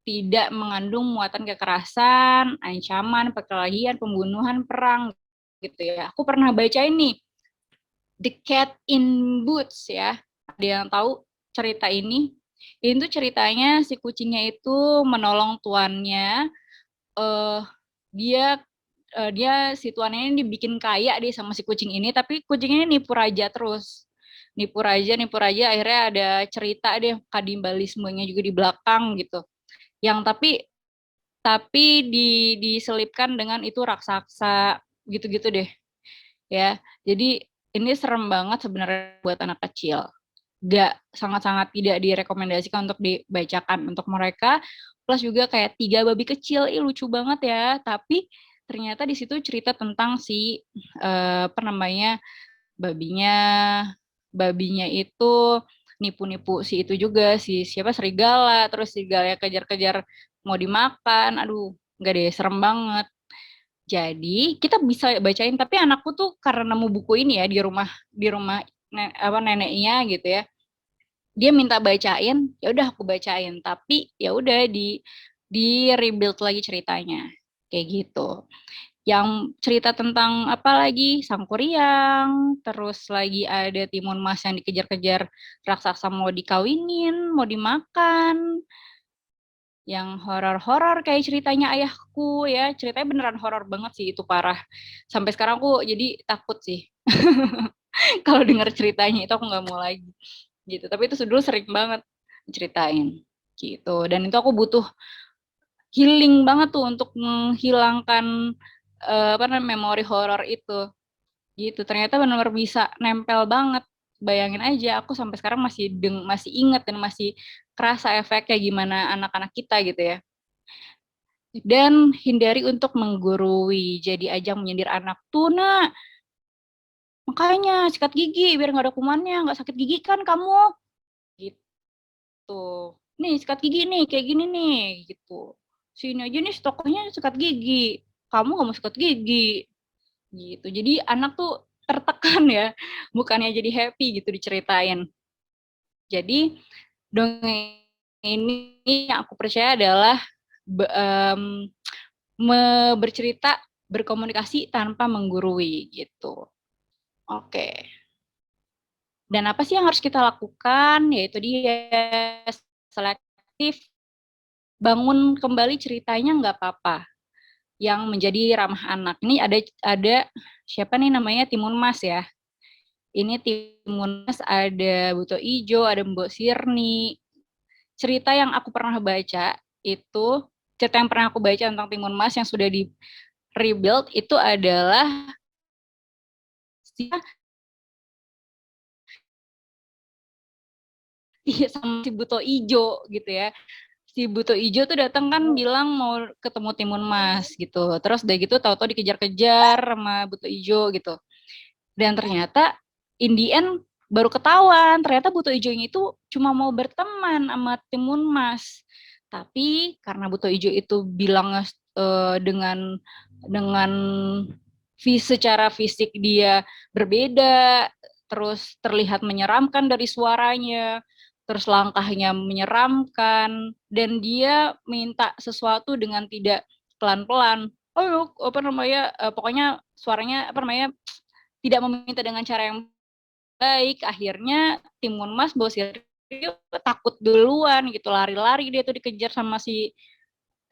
tidak mengandung muatan kekerasan, ancaman, perkelahian, pembunuhan, perang gitu ya. Aku pernah baca ini The Cat in Boots ya. Ada yang tahu cerita ini? Ini tuh ceritanya si kucingnya itu menolong tuannya. eh dia dia si tuannya ini dibikin kaya deh sama si kucing ini, tapi kucing ini nipu raja terus. Nipu raja, akhirnya ada cerita deh kanibalismenya juga di belakang gitu. Yang tapi diselipkan dengan itu raksasa gitu-gitu deh ya. Jadi ini serem banget sebenarnya buat anak kecil. Gak sangat-sangat tidak direkomendasikan untuk dibacakan untuk mereka. Plus juga kayak tiga babi kecil, lucu banget ya. Tapi ternyata di situ cerita tentang si apa namanya babinya, babinya itu nipu-nipu si itu juga si siapa serigala, terus serigala kejar-kejar mau dimakan. Aduh, nggak deh, serem banget. Jadi kita bisa bacain, tapi anakku tuh karena nemu buku ini ya di rumah neneknya gitu ya. Dia minta bacain, ya udah aku bacain. Tapi ya udah di rebuild lagi ceritanya, kayak gitu. Yang cerita tentang apa lagi? Sangkuriang, terus lagi ada Timun Mas yang dikejar-kejar raksasa mau dikawinin, mau dimakan, yang horor-horor kayak ceritanya ayahku ya, ceritanya beneran horor banget sih, itu parah. Sampai sekarang aku jadi takut sih kalau dengar ceritanya itu, aku nggak mau lagi gitu. Tapi itu dulu sering banget ceritain gitu, dan itu aku butuh healing banget tuh untuk menghilangkan apa namanya memori horor itu gitu. Ternyata benar-benar bisa nempel banget. Bayangin aja, aku sampai sekarang masih inget dan masih kerasa efeknya gimana anak-anak kita gitu ya. Dan hindari untuk menggurui, jadi ajang menyindir anak tuh, nak. Makanya sikat gigi biar nggak ada kumannya, nggak sakit gigi kan kamu, gitu. Nih sikat gigi nih, kayak gini nih, gitu. Sini aja nih stoknya sikat gigi, kamu nggak mau sikat gigi, gitu. Jadi anak tuh tertekan ya, bukannya jadi happy gitu diceritain. Jadi dongeng ini yang aku percaya adalah bercerita, berkomunikasi tanpa menggurui gitu. Oke. Dan apa sih yang harus kita lakukan? Yaitu dia selektif, bangun kembali ceritanya nggak apa-apa. Yang menjadi ramah anak. Ini ada siapa nih namanya Timun Mas ya. Ini Timun Mas, ada Buto Ijo, ada Mbok Sirni. Cerita yang aku pernah baca itu, cerita yang pernah aku baca tentang Timun Mas yang sudah di rebuild itu adalah sama si Buto Ijo gitu ya. Si Buto Ijo tuh datang kan bilang mau ketemu Timun Mas gitu. Terus udah gitu tahu-tahu dikejar-kejar sama Buto Ijo gitu. Dan ternyata in the end baru ketahuan ternyata Buto Ijonya itu cuma mau berteman sama Timun Mas. Tapi karena Buto Ijo itu bilang dengan secara fisik dia berbeda, terus terlihat menyeramkan dari suaranya, terus langkahnya menyeramkan, dan dia minta sesuatu dengan tidak pelan-pelan. Oh, apa namanya? Pokoknya suaranya apa namanya? Tidak meminta dengan cara yang baik. Akhirnya Timun Mas Bosir takut duluan gitu, lari-lari dia tuh dikejar sama si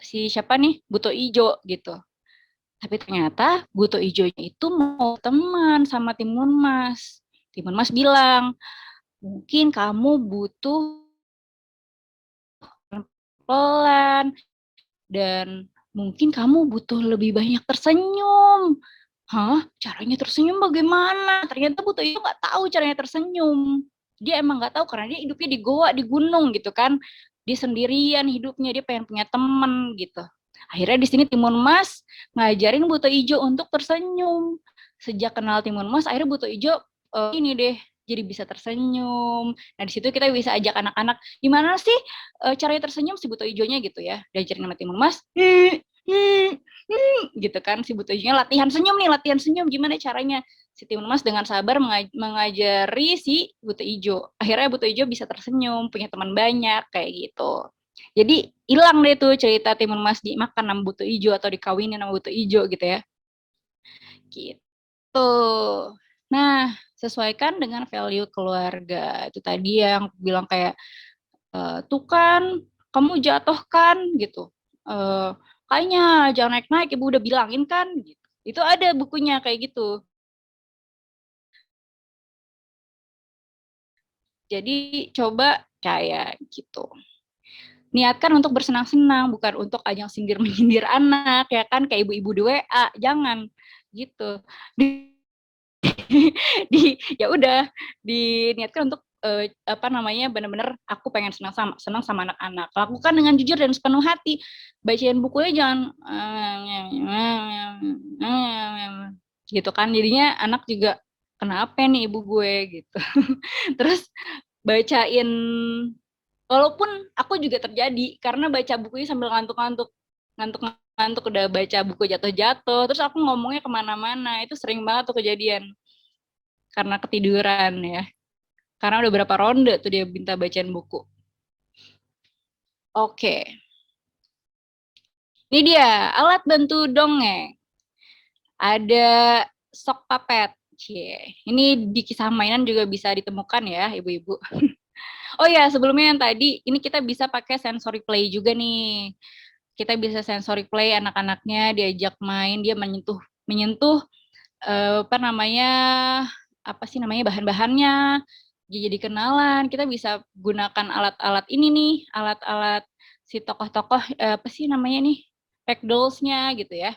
siapa nih? Buto Ijo gitu. Tapi ternyata Buto Ijonya itu mau teman sama Timun Mas. Timun Mas bilang, mungkin kamu butuh pelan dan mungkin kamu butuh lebih banyak tersenyum. Hah? Caranya tersenyum bagaimana? Ternyata Buto Ijo nggak tahu caranya tersenyum. Dia emang nggak tahu karena dia hidupnya di goa, di gunung gitu kan. Dia sendirian hidupnya, dia pengen punya temen gitu. Akhirnya di sini Timun Mas ngajarin Buto Ijo untuk tersenyum. Sejak kenal Timun Mas, akhirnya Buto Ijo ini deh jadi bisa tersenyum. Nah di situ kita bisa ajak anak-anak, gimana sih caranya tersenyum si Buto Ijonya gitu ya. Diajarin sama Timun Mas, gitu kan si Buto Ijonya latihan senyum nih, latihan senyum gimana caranya. Si Timun Mas dengan sabar mengajari si Buto Ijo. Akhirnya Buto Ijo bisa tersenyum, punya teman banyak kayak gitu. Jadi hilang deh tuh cerita Timun Mas dimakan sama Buto Ijo atau dikawinin sama Buto Ijo gitu ya. Gitu. Nah, sesuaikan dengan value keluarga. Itu tadi yang bilang kayak, tuh kan kamu jatuh kan gitu. Eh, Kayaknya jangan naik-naik, ibu udah bilangin kan gitu. Itu ada bukunya kayak gitu. Jadi coba kayak gitu. Niatkan untuk bersenang-senang, bukan untuk ajang sindir menyindir anak, ya kan kayak ibu-ibu di WA, jangan gitu. Ya udah diniatkan untuk apa namanya benar-benar aku pengen senang sama anak-anak, lakukan dengan jujur dan sepenuh hati, bacain bukunya jangan gitu kan, jadinya anak juga kenapa nih ibu gue gitu. Terus bacain, walaupun aku juga terjadi karena baca bukunya sambil ngantuk-ngantuk, ngantuk-ngantuk udah baca buku jatuh-jatuh terus aku ngomongnya kemana-mana, itu sering banget tuh kejadian karena ketiduran ya. Karena udah berapa ronde tuh dia minta bacain buku. Oke. Ini dia, alat bantu dongeng. Ada sok papet. Cie. Ini di kisah mainan juga bisa ditemukan ya, ibu-ibu. Oh ya, sebelumnya yang tadi, ini kita bisa pakai sensory play juga nih. Kita bisa sensory play anak-anaknya, diajak main, dia menyentuh menyentuh apa namanya, apa sih namanya, bahan-bahannya, jadi kenalan. Kita bisa gunakan alat-alat ini nih, alat-alat si tokoh-tokoh apa sih namanya nih, dolls-nya gitu ya.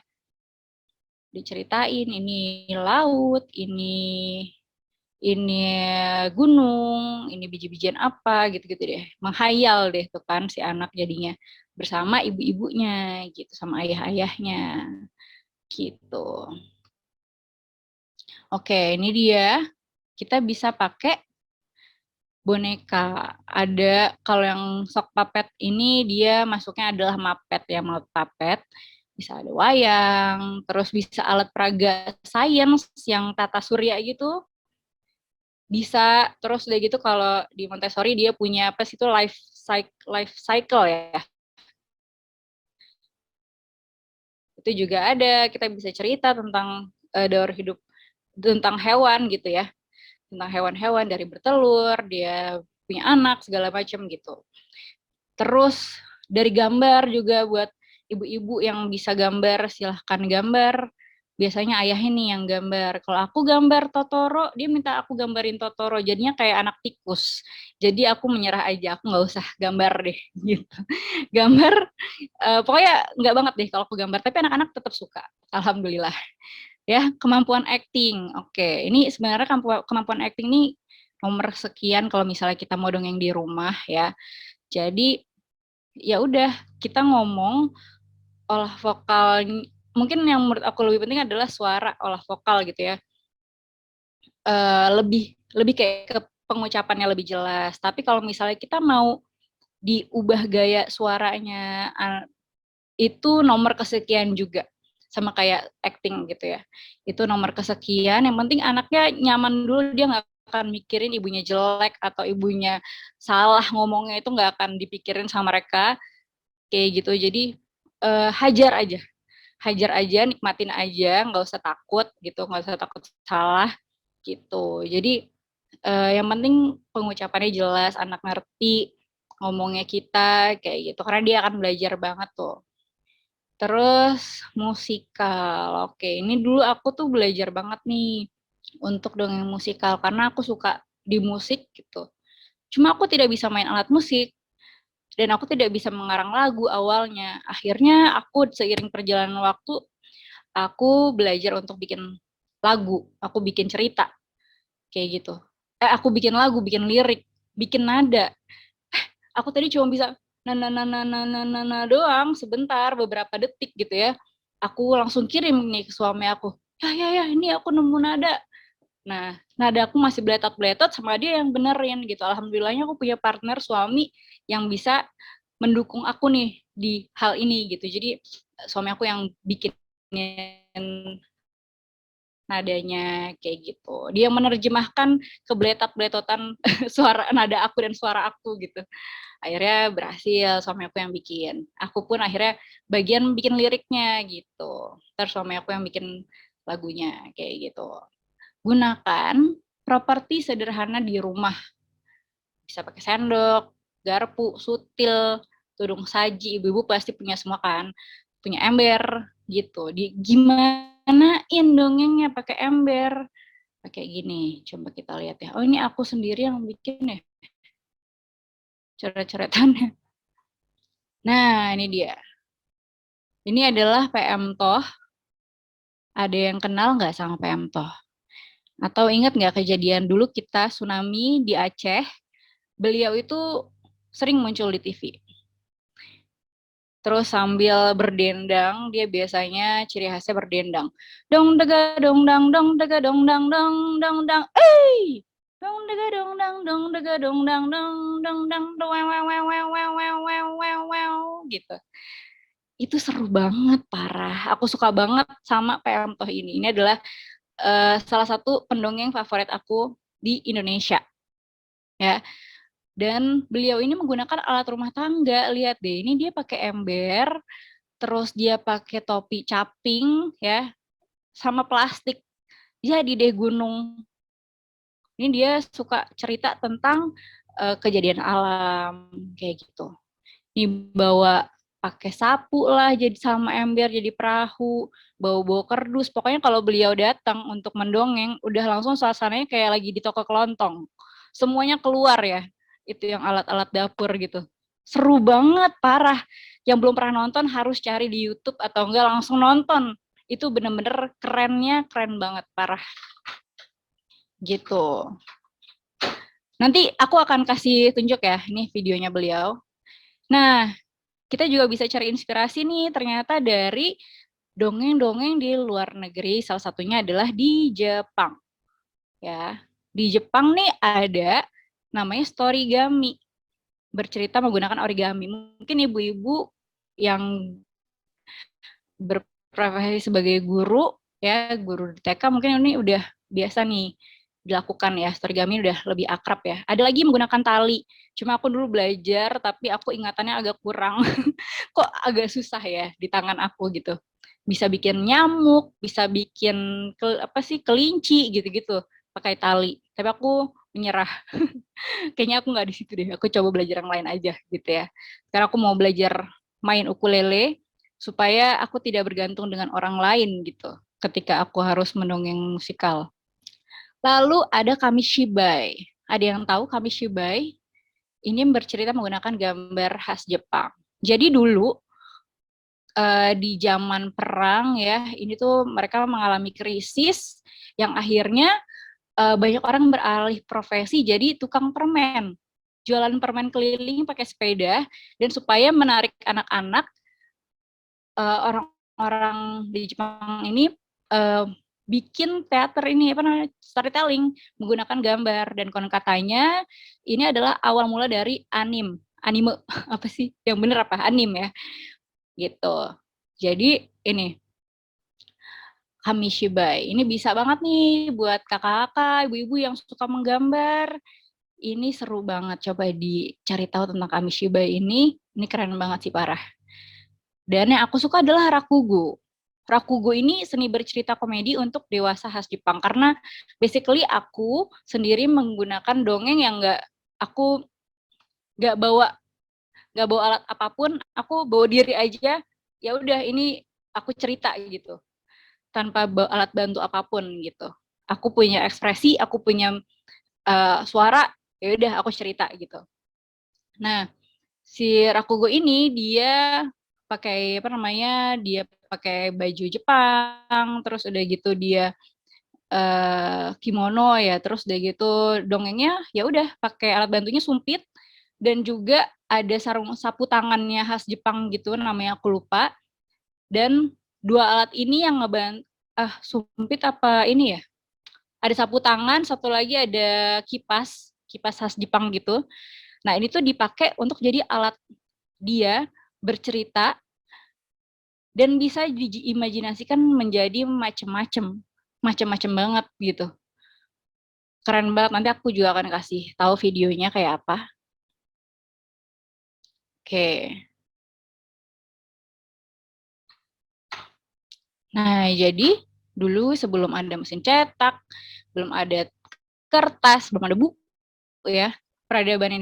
Diceritain ini laut, ini gunung, ini biji-bijian apa gitu-gitu deh. Menghayal deh tuh kan si anak jadinya bersama ibu-ibunya gitu, sama ayah-ayahnya gitu. Oke, ini dia. Kita bisa pakai boneka. Ada kalau yang sok puppet ini dia masuknya adalah mapet ya, mapet puppet. Bisa ada wayang, terus bisa alat peraga sains yang tata surya gitu. Bisa, terus udah gitu kalau di Montessori dia punya apa sih itu life cycle ya. Itu juga ada, kita bisa cerita tentang daur hidup, tentang hewan gitu ya, tentang hewan-hewan dari bertelur, dia punya anak, segala macam gitu. Terus dari gambar juga buat ibu-ibu yang bisa gambar, silahkan gambar. Biasanya ayah ini yang gambar. Kalau aku gambar Totoro, dia minta aku gambarin Totoro. Jadinya kayak anak tikus. Jadi aku menyerah aja, aku nggak usah gambar deh gitu. Gambar, pokoknya nggak banget deh kalau aku gambar. Tapi anak-anak tetap suka, alhamdulillah. Ya, kemampuan acting. Oke, ini sebenarnya kemampuan acting ini nomor sekian kalau misalnya kita mau dongeng di rumah ya. Jadi ya udah kita ngomong, olah vokal, mungkin yang menurut aku lebih penting adalah suara, olah vokal gitu ya. Lebih lebih kayak ke pengucapannya lebih jelas. Tapi kalau misalnya kita mau diubah gaya suaranya, itu nomor kesekian juga, sama kayak acting gitu ya. Itu nomor kesekian, yang penting anaknya nyaman dulu, dia nggak akan mikirin ibunya jelek atau ibunya salah ngomongnya, itu nggak akan dipikirin sama mereka kayak gitu. Jadi hajar aja, nikmatin aja, nggak usah takut gitu, nggak usah takut salah gitu. Jadi yang penting pengucapannya jelas, anak ngerti ngomongnya kita kayak gitu, karena dia akan belajar banget tuh. Terus musikal, oke, ini dulu aku tuh belajar banget nih untuk dongeng musikal karena aku suka di musik gitu. Cuma aku tidak bisa main alat musik dan aku tidak bisa mengarang lagu awalnya. Akhirnya aku seiring perjalanan waktu, aku belajar untuk bikin lagu, aku bikin cerita kayak gitu. Aku bikin lagu, bikin lirik, bikin nada. Aku tadi cuma bisa na doang sebentar, beberapa detik gitu ya. Aku langsung kirim nih ke suami aku. Ya, ini aku nemu nada. Nah, nada aku masih beletot-beletot, sama dia yang benerin gitu. Alhamdulillahnya aku punya partner suami yang bisa mendukung aku nih di hal ini gitu. Jadi suami aku yang bikin nadanya kayak gitu. Dia menerjemahkan kebeletot-beletotan suara nada aku dan suara aku gitu. Akhirnya berhasil, suami aku yang bikin. Aku pun akhirnya bagian bikin liriknya gitu. Terus suami aku yang bikin lagunya kayak gitu. Gunakan properti sederhana di rumah. Bisa pakai sendok, garpu, sutil, tudung saji. Ibu-ibu pasti punya semua kan. Punya ember gitu. Gimanain dongengnya pakai ember? Pakai gini. Coba kita lihat ya. Oh, ini aku sendiri yang bikin ya coret-coretannya. Nah, ini dia. Ini adalah PM Toh. Ada yang kenal nggak sama PM Toh? Atau ingat nggak kejadian dulu kita tsunami di Aceh? Beliau itu sering muncul di TV. Terus sambil berdendang, dia biasanya ciri khasnya berdendang. Dong dega dong dega dong dang, dong dega dong dega dong gitu. Itu seru banget, parah. Aku suka banget sama PM Toh ini. Ini adalah salah satu pendongeng favorit aku di Indonesia. Ya, dan beliau ini menggunakan alat rumah tangga. Lihat deh, ini dia pakai ember, terus dia pakai topi caping, ya, sama plastik. Jadi deh gunung. Ini dia suka cerita tentang kejadian alam kayak gitu. Ini bawa pakai sapu lah, jadi sama ember, jadi perahu, bawa-bawa kerdus. Pokoknya kalau beliau datang untuk mendongeng, udah langsung suasananya kayak lagi di toko kelontong. Semuanya keluar ya, itu yang alat-alat dapur gitu. Seru banget, parah. Yang belum pernah nonton harus cari di YouTube atau enggak langsung nonton. Itu bener-bener kerennya, keren banget, parah. Gitu. Nanti aku akan kasih tunjuk ya, ini videonya beliau. Nah, kita juga bisa cari inspirasi nih ternyata dari dongeng-dongeng di luar negeri. Salah satunya adalah di Jepang. Ya, di Jepang nih ada namanya Storigami. Bercerita menggunakan origami. Mungkin ibu-ibu yang berprofesi sebagai guru, ya, guru di TK mungkin ini udah biasa nih dilakukan ya, origami udah lebih akrab ya. Ada lagi menggunakan tali, cuma aku dulu belajar tapi aku ingatannya agak kurang, kok agak susah ya di tangan aku gitu. bisa bikin nyamuk, bisa bikin kelinci gitu-gitu pakai tali. Tapi aku menyerah. Kayaknya aku nggak di situ deh. Aku coba belajar yang lain aja gitu ya. Sekarang aku mau belajar main ukulele supaya aku tidak bergantung dengan orang lain gitu ketika aku harus mendongeng musikal. Lalu ada Kamishibai. Ada yang tahu Kamishibai? Ini bercerita menggunakan gambar khas Jepang. Jadi dulu di zaman perang ya, ini tuh mereka mengalami krisis yang akhirnya banyak orang beralih profesi jadi tukang permen. Jualan permen keliling pakai sepeda dan supaya menarik anak-anak, orang-orang di Jepang ini bikin teater ini apa namanya storytelling menggunakan gambar dan konon katanya ini adalah awal mula dari anime apa sih yang bener apa anime ya gitu. Jadi ini Kamishibai ini bisa banget nih buat kakak-kakak, ibu-ibu yang suka menggambar. Ini seru banget, coba dicari tahu tentang Kamishibai ini. Ini keren banget sih parah. Dan yang aku suka adalah Rakugo. Rakugo ini seni bercerita komedi untuk dewasa khas Jepang karena basically aku sendiri menggunakan dongeng yang aku nggak bawa alat apapun, aku bawa diri aja. Ya udah ini aku cerita gitu tanpa bawa alat bantu apapun gitu. Aku punya ekspresi, aku punya suara, ya udah aku cerita gitu. Nah, si Rakugo ini dia pakai apa namanya? Dia pakai baju Jepang, terus udah gitu dia kimono ya, terus udah gitu dongengnya ya udah pakai alat bantunya sumpit dan juga ada sarung sapu tangannya khas Jepang gitu namanya aku lupa. Dan dua alat ini yang sumpit apa ini ya? Ada sapu tangan, satu lagi ada kipas, kipas khas Jepang gitu. Nah, ini tuh dipakai untuk jadi alat dia bercerita dan bisa diimajinasikan menjadi macam-macam banget gitu. Keren banget. Nanti aku juga akan kasih tahu videonya kayak apa. Oke. Nah, jadi dulu sebelum ada mesin cetak, belum ada kertas, belum ada buku ya. Peradaban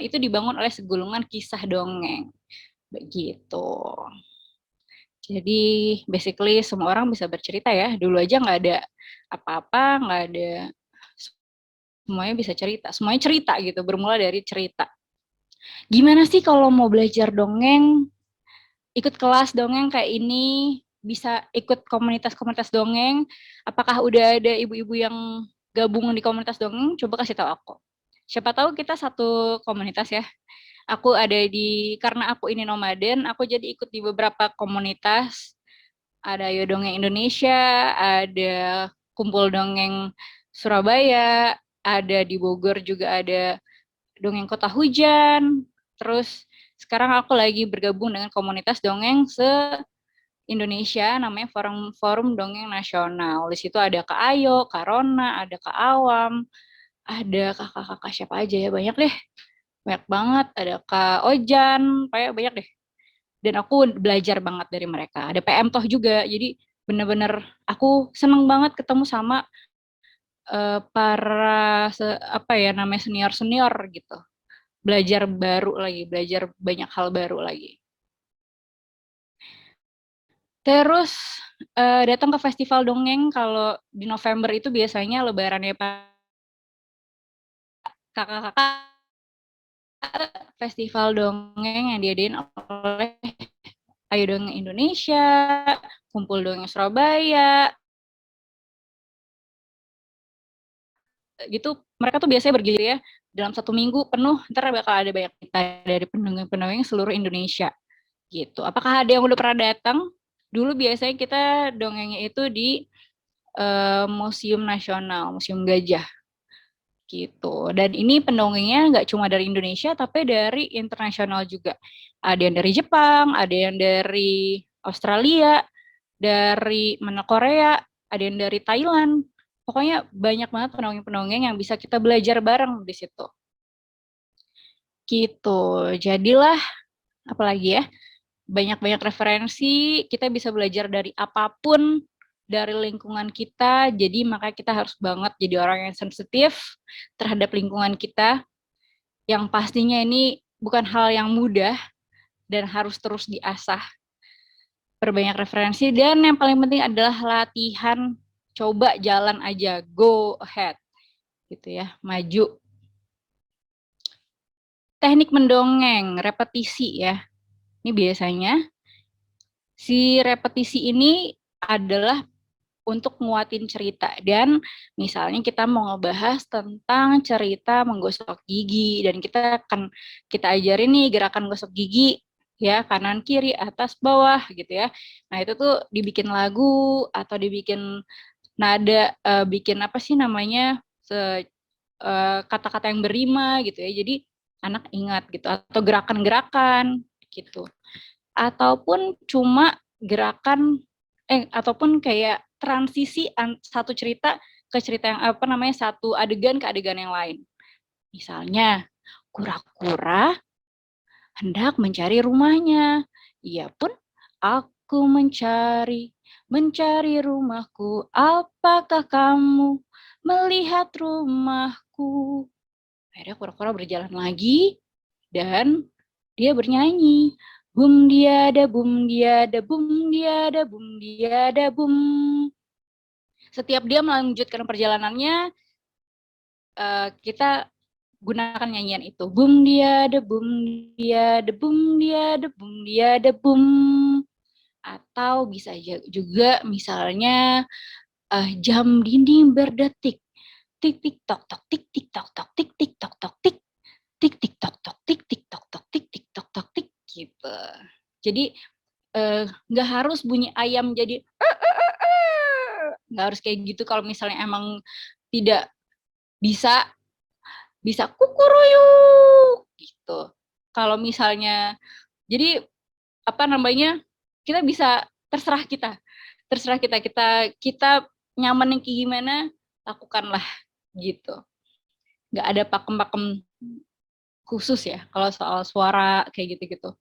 itu dibangun oleh segulungan kisah dongeng. Begitu. Jadi basically semua orang bisa bercerita ya. Dulu aja nggak ada apa-apa, nggak ada, semuanya bisa cerita. Semuanya cerita gitu, bermula dari cerita. Gimana sih kalau mau belajar dongeng, ikut kelas dongeng kayak ini, bisa ikut komunitas-komunitas dongeng? Apakah udah ada ibu-ibu yang gabung di komunitas dongeng? Coba kasih tahu aku. Siapa tahu kita satu komunitas ya. Karena aku ini nomaden, aku jadi ikut di beberapa komunitas. Ada Ayo Dongeng Indonesia, ada Kumpul Dongeng Surabaya, ada di Bogor juga ada Dongeng Kota Hujan. Terus sekarang aku lagi bergabung dengan komunitas dongeng se-Indonesia namanya Forum Dongeng Nasional. Di situ ada Kak Ayo, Kak Rona, ada Kak Awam, ada kakak-kakak siapa aja ya, banyak deh. Banyak banget, ada Kak Ojan, banyak deh. Dan aku belajar banget dari mereka. Ada PM Toh juga, jadi bener-bener aku seneng banget ketemu sama para apa ya namanya senior-senior gitu. Belajar baru lagi, belajar banyak hal baru lagi. Terus datang ke festival dongeng kalau di November itu biasanya lebarannya Pak kakak-kakak, festival dongeng yang diadain oleh Ayo Dongeng Indonesia, Kumpul Dongeng Surabaya, gitu. Mereka tuh biasanya bergilir ya, dalam 1 minggu penuh, ntar bakal ada banyak kita dari pendongeng-pendongeng seluruh Indonesia, gitu. Apakah ada yang udah pernah datang? Dulu biasanya kita dongengnya itu di Museum Nasional, Museum Gajah, gitu. Dan ini pendongengnya nggak cuma dari Indonesia, tapi dari internasional juga. Ada yang dari Jepang, ada yang dari Australia, dari Korea, ada yang dari Thailand. Pokoknya banyak banget pendongeng-pendongeng yang bisa kita belajar bareng di situ. Gitu. Jadilah, apalagi ya, banyak-banyak referensi, kita bisa belajar dari apapun, dari lingkungan kita, jadi makanya kita harus banget jadi orang yang sensitif terhadap lingkungan kita, yang pastinya ini bukan hal yang mudah, dan harus terus diasah. Perbanyak referensi, dan yang paling penting adalah latihan, coba jalan aja, go ahead, gitu ya, maju. Teknik mendongeng, repetisi ya. Ini biasanya si repetisi ini adalah untuk nguatin cerita, dan misalnya kita mau ngebahas tentang cerita menggosok gigi, dan kita ajarin nih gerakan gosok gigi ya, kanan kiri atas bawah gitu ya. Nah itu tuh dibikin lagu atau dibikin nada, bikin apa sih namanya, kata-kata yang berima gitu ya, jadi anak ingat gitu, atau gerakan-gerakan gitu, ataupun cuma gerakan ataupun kayak transisi satu cerita ke cerita yang apa namanya, satu adegan ke adegan yang lain. Misalnya, kura-kura hendak mencari rumahnya. Ia pun, aku mencari rumahku. Apakah kamu melihat rumahku? Akhirnya kura-kura berjalan lagi dan dia bernyanyi. Bum diada bum diada bum diada bum diada bum. Setiap dia melanjutkan perjalanannya, kita gunakan nyanyian itu. Bum diada bum diada bum diada bum diada bum. Atau bisa juga misalnya jam dinding berdetik. Tik tik tok tok tik tik tok tok tik tik tok tok tik tik tik tok tok tik tik tok tok tik tik tok tok tik gitu. Jadi nggak harus bunyi ayam jadi nggak harus kayak gitu. Kalau misalnya emang tidak bisa kukuruyuk gitu. Kalau misalnya jadi apa namanya, kita bisa terserah kita nyaman yang kayak gimana, lakukanlah gitu. Nggak ada pakem-pakem khusus ya kalau soal suara kayak gitu-gitu.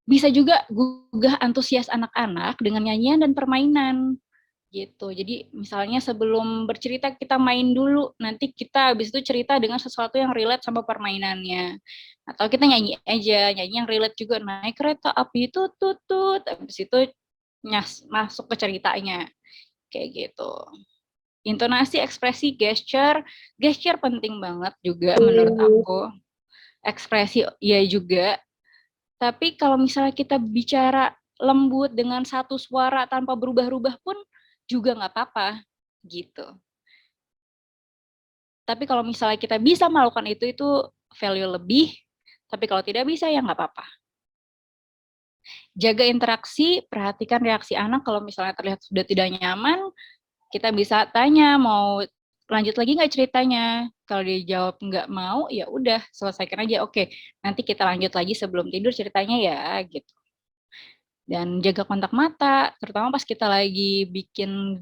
Bisa juga gugah antusias anak-anak dengan nyanyian dan permainan gitu. Jadi misalnya sebelum bercerita kita main dulu, nanti kita habis itu cerita dengan sesuatu yang relate sama permainannya. Atau kita nyanyi aja, nyanyi yang relate juga, naik kereta api tutut, habis itu masuk ke ceritanya. Kayak gitu. Intonasi, ekspresi, gesture penting banget juga menurut aku. Ekspresi ya juga. Tapi kalau misalnya kita bicara lembut dengan satu suara tanpa berubah-ubah pun juga nggak apa-apa gitu. Tapi kalau misalnya kita bisa melakukan itu value lebih. Tapi kalau tidak bisa ya nggak apa-apa. Jaga interaksi, perhatikan reaksi anak. Kalau misalnya terlihat sudah tidak nyaman, kita bisa tanya mau lanjut lagi nggak ceritanya. Kalau dia jawab nggak mau, ya udah selesaikan aja. Oke, nanti kita lanjut lagi sebelum tidur ceritanya ya gitu. Dan jaga kontak mata, terutama pas kita lagi bikin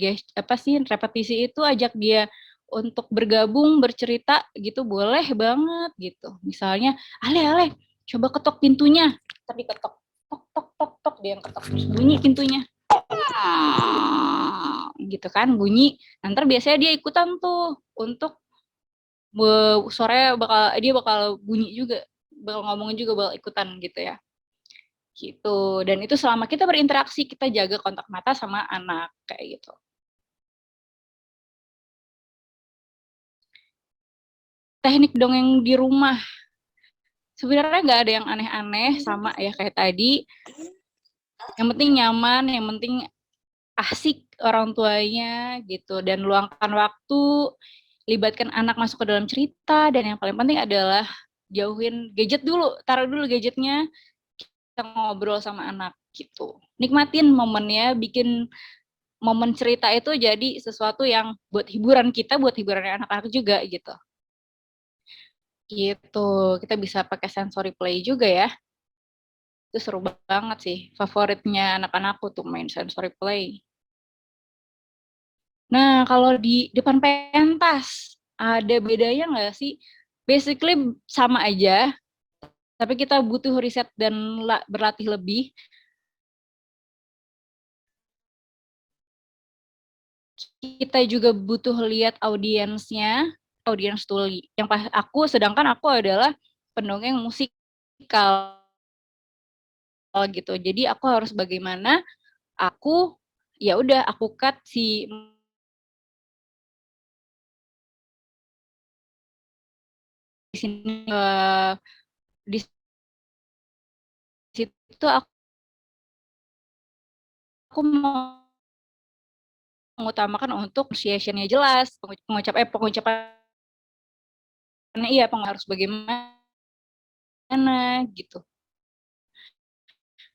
repetisi itu, ajak dia untuk bergabung, bercerita gitu, boleh banget gitu. Misalnya, Ale, coba ketok pintunya. Tapi ketok, tok, tok, tok, tok, dia yang ketok, terus bunyi pintunya. Gitu kan, bunyi. Nanti biasanya dia ikutan tuh untuk suaranya dia bakal bunyi juga, bakal ngomongin juga, bakal ikutan gitu ya. Gitu. Dan itu selama kita berinteraksi, kita jaga kontak mata sama anak kayak gitu. Teknik dongeng di rumah. Sebenarnya nggak ada yang aneh-aneh, sama ya kayak tadi. Yang penting nyaman, yang penting asik orang tuanya gitu, dan luangkan waktu, libatkan anak masuk ke dalam cerita, dan yang paling penting adalah jauhin gadget dulu, taruh dulu gadgetnya, kita ngobrol sama anak gitu. Nikmatin momennya, bikin momen cerita itu jadi sesuatu yang buat hiburan kita, buat hiburan anak-anak juga gitu. Gitu, kita bisa pakai sensory play juga ya. Itu seru banget sih, favoritnya anak-anakku tuh main sensory play. Nah, kalau di depan pentas, ada bedanya nggak sih? Basically sama aja, tapi kita butuh riset dan berlatih lebih. Kita juga butuh lihat audiensnya, audiens tuli. Yang sedangkan aku adalah pendongeng musikal gitu. Jadi aku harus bagaimana aku ya udah aku cut si di sini di situ aku mau mengutamakan untuk pronunciation-nya jelas, pengucapannya iya, harus bagaimana gitu.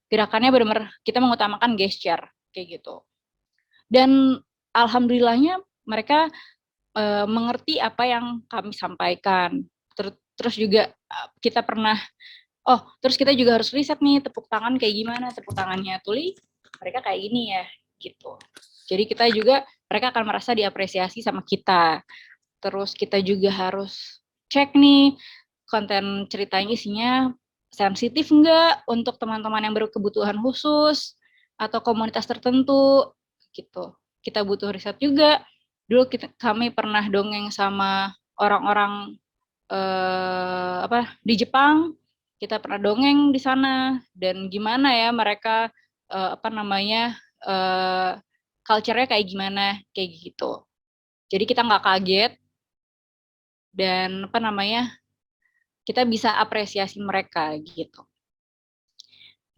Gerakannya benar-benar kita mengutamakan gesture kayak gitu. Dan alhamdulillahnya mereka mengerti apa yang kami sampaikan. Terus juga kita pernah terus kita juga harus riset nih tepuk tangan kayak gimana, tepuk tangannya Tuli mereka kayak gini ya gitu. Jadi kita juga mereka akan merasa diapresiasi sama kita. Terus kita juga harus cek nih konten ceritanya isinya sensitif enggak untuk teman-teman yang berkebutuhan khusus atau komunitas tertentu gitu. Kita butuh riset juga. Dulu kami pernah dongeng sama orang-orang di Jepang, kita pernah dongeng di sana dan gimana ya mereka culture-nya kayak gimana kayak gitu. Jadi kita nggak kaget dan kita bisa apresiasi mereka gitu.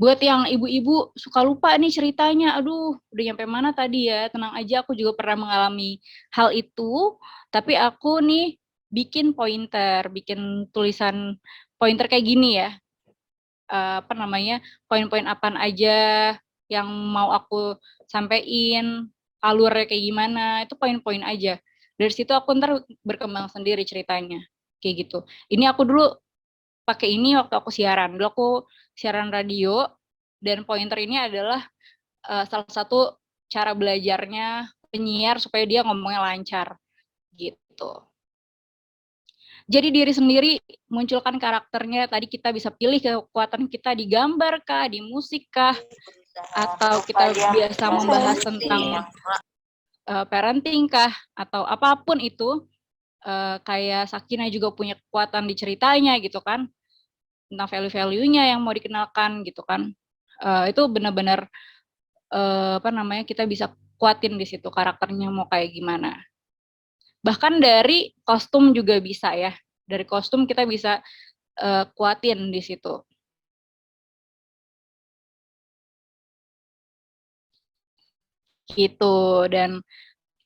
Buat yang ibu-ibu suka lupa nih ceritanya, aduh udah nyampe mana tadi ya, tenang aja aku juga pernah mengalami hal itu, tapi aku nih bikin bikin tulisan pointer kayak gini ya, poin-poin apaan aja yang mau aku sampein, alurnya kayak gimana, itu poin-poin aja. Dari situ aku ntar berkembang sendiri ceritanya, kayak gitu. Ini aku dulu pakai ini waktu aku siaran. Dulu aku siaran radio dan pointer ini adalah salah satu cara belajarnya penyiar supaya dia ngomongnya lancar gitu. Jadi diri sendiri munculkan karakternya. Tadi kita bisa pilih kekuatan kita di gambar kah, di musik kah, atau kita biasa membahas tentang parenting kah, atau apapun itu. Kayak Sakina juga punya kekuatan di ceritanya gitu kan, tentang value-value-nya yang mau dikenalkan gitu kan. Itu benar-benar kita bisa kuatin di situ karakternya mau kayak gimana. Bahkan dari kostum juga bisa ya. Dari kostum kita bisa kuatin di situ. Gitu. Dan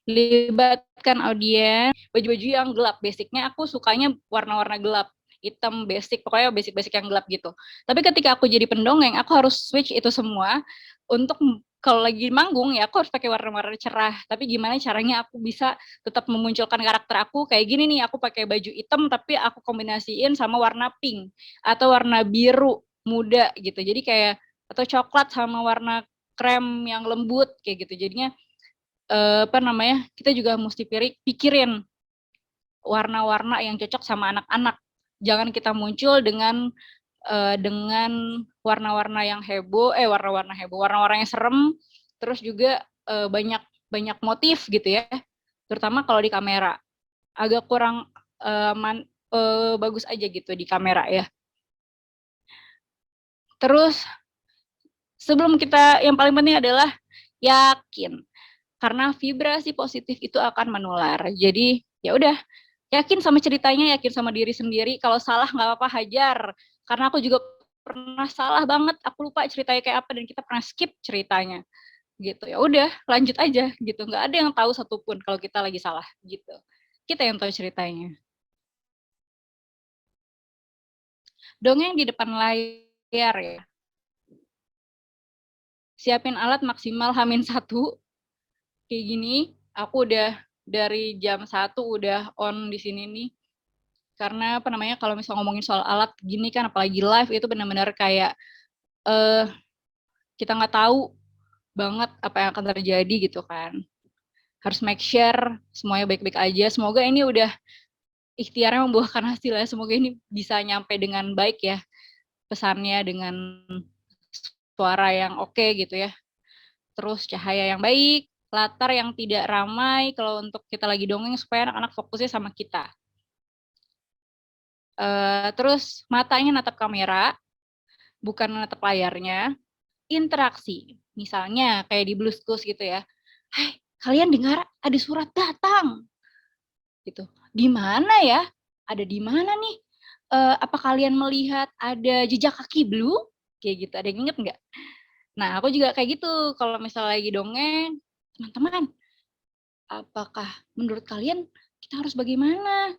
libatkan audiens, baju-baju yang gelap. Basicnya aku sukanya warna-warna gelap. Hitam basic, pokoknya basic-basic yang gelap gitu. Tapi ketika aku jadi pendongeng, aku harus switch itu semua untuk kalau lagi manggung ya aku harus pakai warna-warna cerah. Tapi gimana caranya aku bisa tetap memunculkan karakter aku kayak gini nih, aku pakai baju hitam tapi aku kombinasiin sama warna pink atau warna biru muda gitu. Jadi kayak atau coklat sama warna krem yang lembut kayak gitu. Jadinya kita juga mesti pikirin warna-warna yang cocok sama anak-anak. Jangan kita muncul dengan warna-warna yang heboh, warna-warna yang serem, terus juga banyak banyak motif gitu ya. Terutama kalau di kamera. Agak kurang bagus aja gitu di kamera ya. Terus sebelum yang paling penting adalah yakin. Karena vibrasi positif itu akan menular. Jadi ya udah, yakin sama ceritanya, yakin sama diri sendiri. Kalau salah nggak apa-apa, hajar. Karena aku juga pernah salah banget, aku lupa ceritanya kayak apa dan kita pernah skip ceritanya. Gitu. Ya udah, lanjut aja gitu. Nggak ada yang tahu satupun kalau kita lagi salah gitu. Kita yang tahu ceritanya. Dongeng di depan layar ya. Siapin alat maksimal H-1 kayak gini. Aku udah dari jam 1 udah on di sini nih. Karena kalau misal ngomongin soal alat gini kan, apalagi live itu benar-benar kayak kita nggak tahu banget apa yang akan terjadi gitu kan. Harus make sure semuanya baik-baik aja. Semoga ini udah ikhtiarnya membuahkan hasil ya. Semoga ini bisa nyampe dengan baik ya. pesannya dengan suara yang oke gitu ya. Terus cahaya yang baik, latar yang tidak ramai kalau untuk kita lagi dongeng supaya anak-anak fokusnya sama kita. Terus matanya natap kamera, bukan natap layarnya. Interaksi, misalnya kayak di Blue's Clues gitu ya. Hai, kalian dengar ada surat datang, gitu. Di mana ya? Ada di mana nih? Apa kalian melihat ada jejak kaki Blue? Kayak gitu. Ada yang inget nggak? Nah, aku juga kayak gitu. Kalau misalnya lagi dongeng, teman-teman, apakah menurut kalian kita harus bagaimana?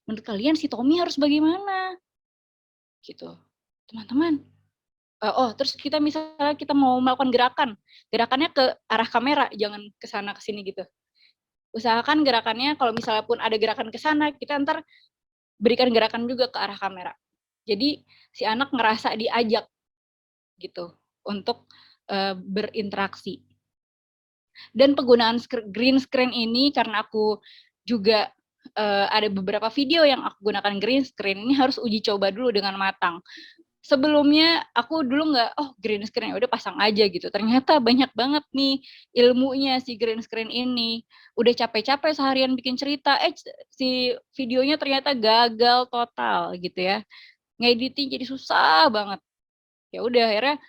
Menurut kalian si Tommy harus bagaimana? Gitu. Teman-teman. Terus kita misalnya kita mau melakukan gerakannya ke arah kamera, jangan ke sana ke sini gitu. Usahakan gerakannya kalau misalnya pun ada gerakan ke sana, kita ntar berikan gerakan juga ke arah kamera. Jadi si anak ngerasa diajak gitu untuk berinteraksi. Dan penggunaan green screen ini karena aku juga ada beberapa video yang aku gunakan green screen, ini harus uji coba dulu dengan matang. Sebelumnya aku dulu nggak, green screen udah pasang aja gitu. Ternyata banyak banget nih ilmunya si green screen ini. Udah capek-capek seharian bikin cerita, si videonya ternyata gagal total gitu ya. Ngediting jadi susah banget. Ya udah akhirnya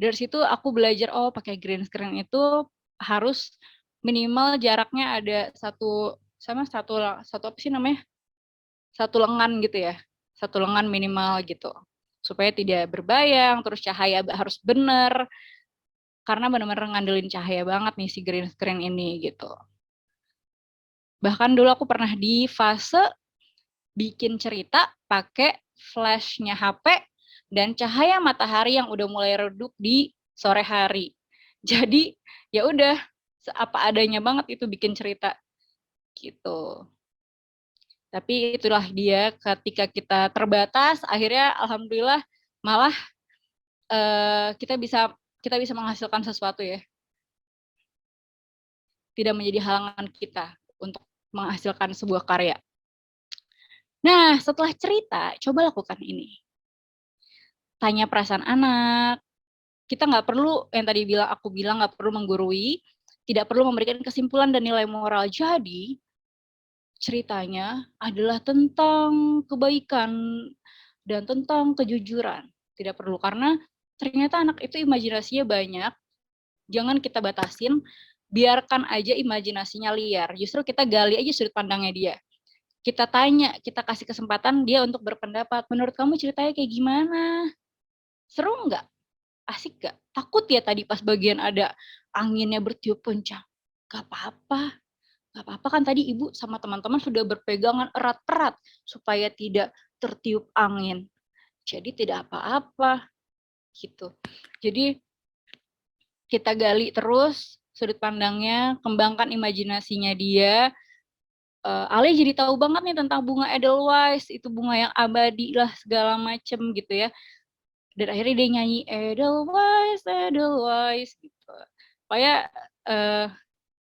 dari situ aku belajar pakai green screen itu harus minimal jaraknya ada satu apa sih namanya? Satu lengan gitu ya. Satu lengan minimal gitu. Supaya tidak berbayang, terus cahaya harus bener. Karena benar-benar ngandelin cahaya banget nih si green screen ini gitu. Bahkan dulu aku pernah di fase bikin cerita pakai flashnya HP dan cahaya matahari yang udah mulai redup di sore hari. Jadi ya udah apa adanya banget itu bikin cerita gitu. Tapi itulah dia ketika kita terbatas, akhirnya alhamdulillah malah kita bisa menghasilkan sesuatu ya. Tidak menjadi halangan kita untuk menghasilkan sebuah karya. Nah, setelah cerita, coba lakukan ini. Tanya perasaan anak. Kita nggak perlu, yang tadi aku bilang nggak perlu menggurui, tidak perlu memberikan kesimpulan dan nilai moral. Jadi, ceritanya adalah tentang kebaikan dan tentang kejujuran. Tidak perlu, karena ternyata anak itu imajinasinya banyak. Jangan kita batasin, biarkan aja imajinasinya liar. Justru kita gali aja sudut pandangnya dia. Kita tanya, kita kasih kesempatan dia untuk berpendapat. Menurut kamu ceritanya kayak gimana? Seru nggak? Asik nggak? Takut ya tadi pas bagian ada anginnya bertiup kencang. Gak apa-apa. Gak apa-apa kan tadi ibu sama teman-teman sudah berpegangan erat-erat supaya tidak tertiup angin. Jadi tidak apa-apa. Gitu. Jadi kita gali terus sudut pandangnya, kembangkan imajinasinya dia. Ale jadi tahu banget nih tentang bunga Edelweiss, itu bunga yang abadi lah segala macem gitu ya. Dan akhirnya dia nyanyi Edelweiss, Edelweiss gitu. Supaya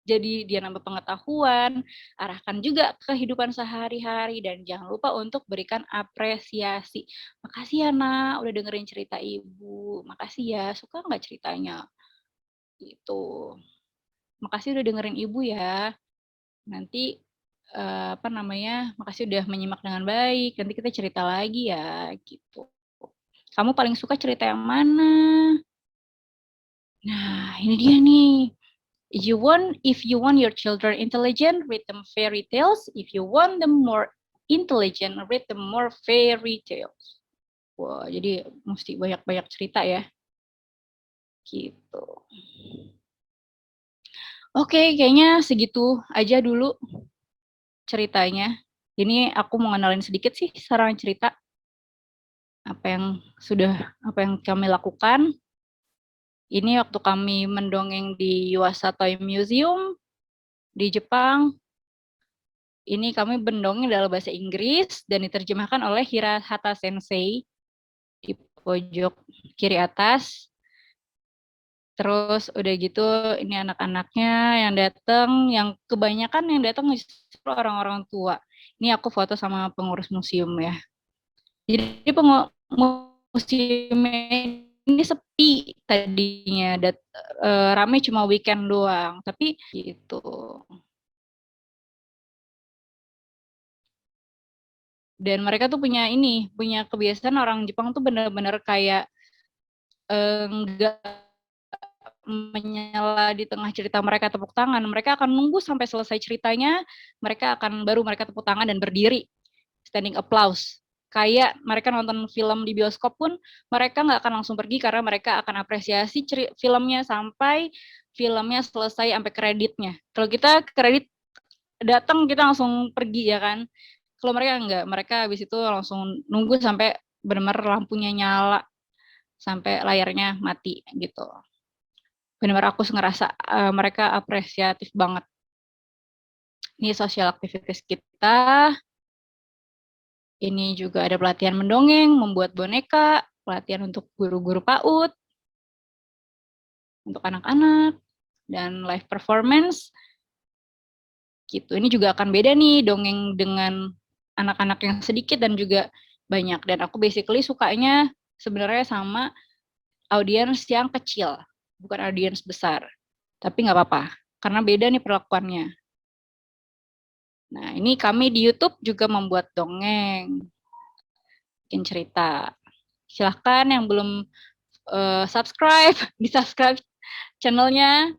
jadi dia nambah pengetahuan, arahkan juga kehidupan sehari-hari dan jangan lupa untuk berikan apresiasi. Makasih ya nak, udah dengerin cerita ibu. Makasih ya, suka nggak ceritanya? Gitu. Makasih udah dengerin ibu ya. Nanti makasih udah menyimak dengan baik. Nanti kita cerita lagi ya, gitu. Kamu paling suka cerita yang mana? Nah, ini dia nih. If you want your children intelligent, read them fairy tales. If you want them more intelligent, read them more fairy tales. Wah, jadi mesti banyak-banyak cerita ya. Gitu. Oke, kayaknya segitu aja dulu ceritanya. Ini aku mau ngenalin sedikit sih sarana cerita. Apa yang kami lakukan. Ini waktu kami mendongeng di Yuasa Toy Museum di Jepang. Ini kami mendongeng dalam bahasa Inggris dan diterjemahkan oleh Hirahata Sensei di pojok kiri atas. Terus udah gitu ini anak-anaknya yang datang, yang kebanyakan yang datang justru orang-orang tua. Ini aku foto sama pengurus museum ya. Jadi musim ini sepi tadinya, rame cuma weekend doang, tapi gitu. Dan mereka tuh punya kebiasaan orang Jepang tuh bener-bener kayak nggak menyela di tengah cerita mereka tepuk tangan. Mereka akan nunggu sampai selesai ceritanya, baru mereka tepuk tangan dan berdiri, standing applause. Kayak mereka nonton film di bioskop pun, mereka nggak akan langsung pergi karena mereka akan apresiasi filmnya sampai filmnya selesai sampai kreditnya. Kalau kita kredit datang kita langsung pergi ya kan. Kalau mereka enggak, mereka habis itu langsung nunggu sampai benar-benar lampunya nyala, sampai layarnya mati gitu. Benar-benar aku ngerasa mereka apresiatif banget. Ini social activities kita. Ini juga ada pelatihan mendongeng, membuat boneka, pelatihan untuk guru-guru PAUD, untuk anak-anak, dan live performance. Gitu. Ini juga akan beda nih dongeng dengan anak-anak yang sedikit dan juga banyak. Dan aku basically sukanya sebenarnya sama audiens yang kecil, bukan audiens besar. Tapi nggak apa-apa, karena beda nih perlakuannya. Nah, ini kami di YouTube juga membuat dongeng, bikin cerita. Silahkan yang belum subscribe, di-subscribe channelnya.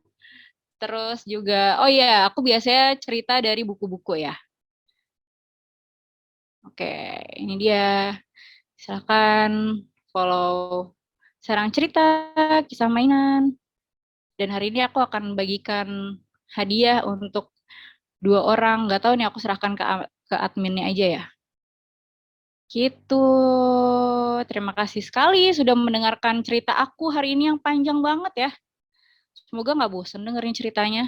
Terus juga, oh iya, aku biasanya cerita dari buku-buku ya. Oke, ini dia. Silahkan follow Sarang Cerita, Kisah Mainan. Dan hari ini aku akan bagikan hadiah untuk 2 orang. Nggak tahu nih, aku serahkan ke adminnya aja ya. Gitu. Terima kasih sekali sudah mendengarkan cerita aku hari ini yang panjang banget ya. Semoga nggak bosen dengerin ceritanya.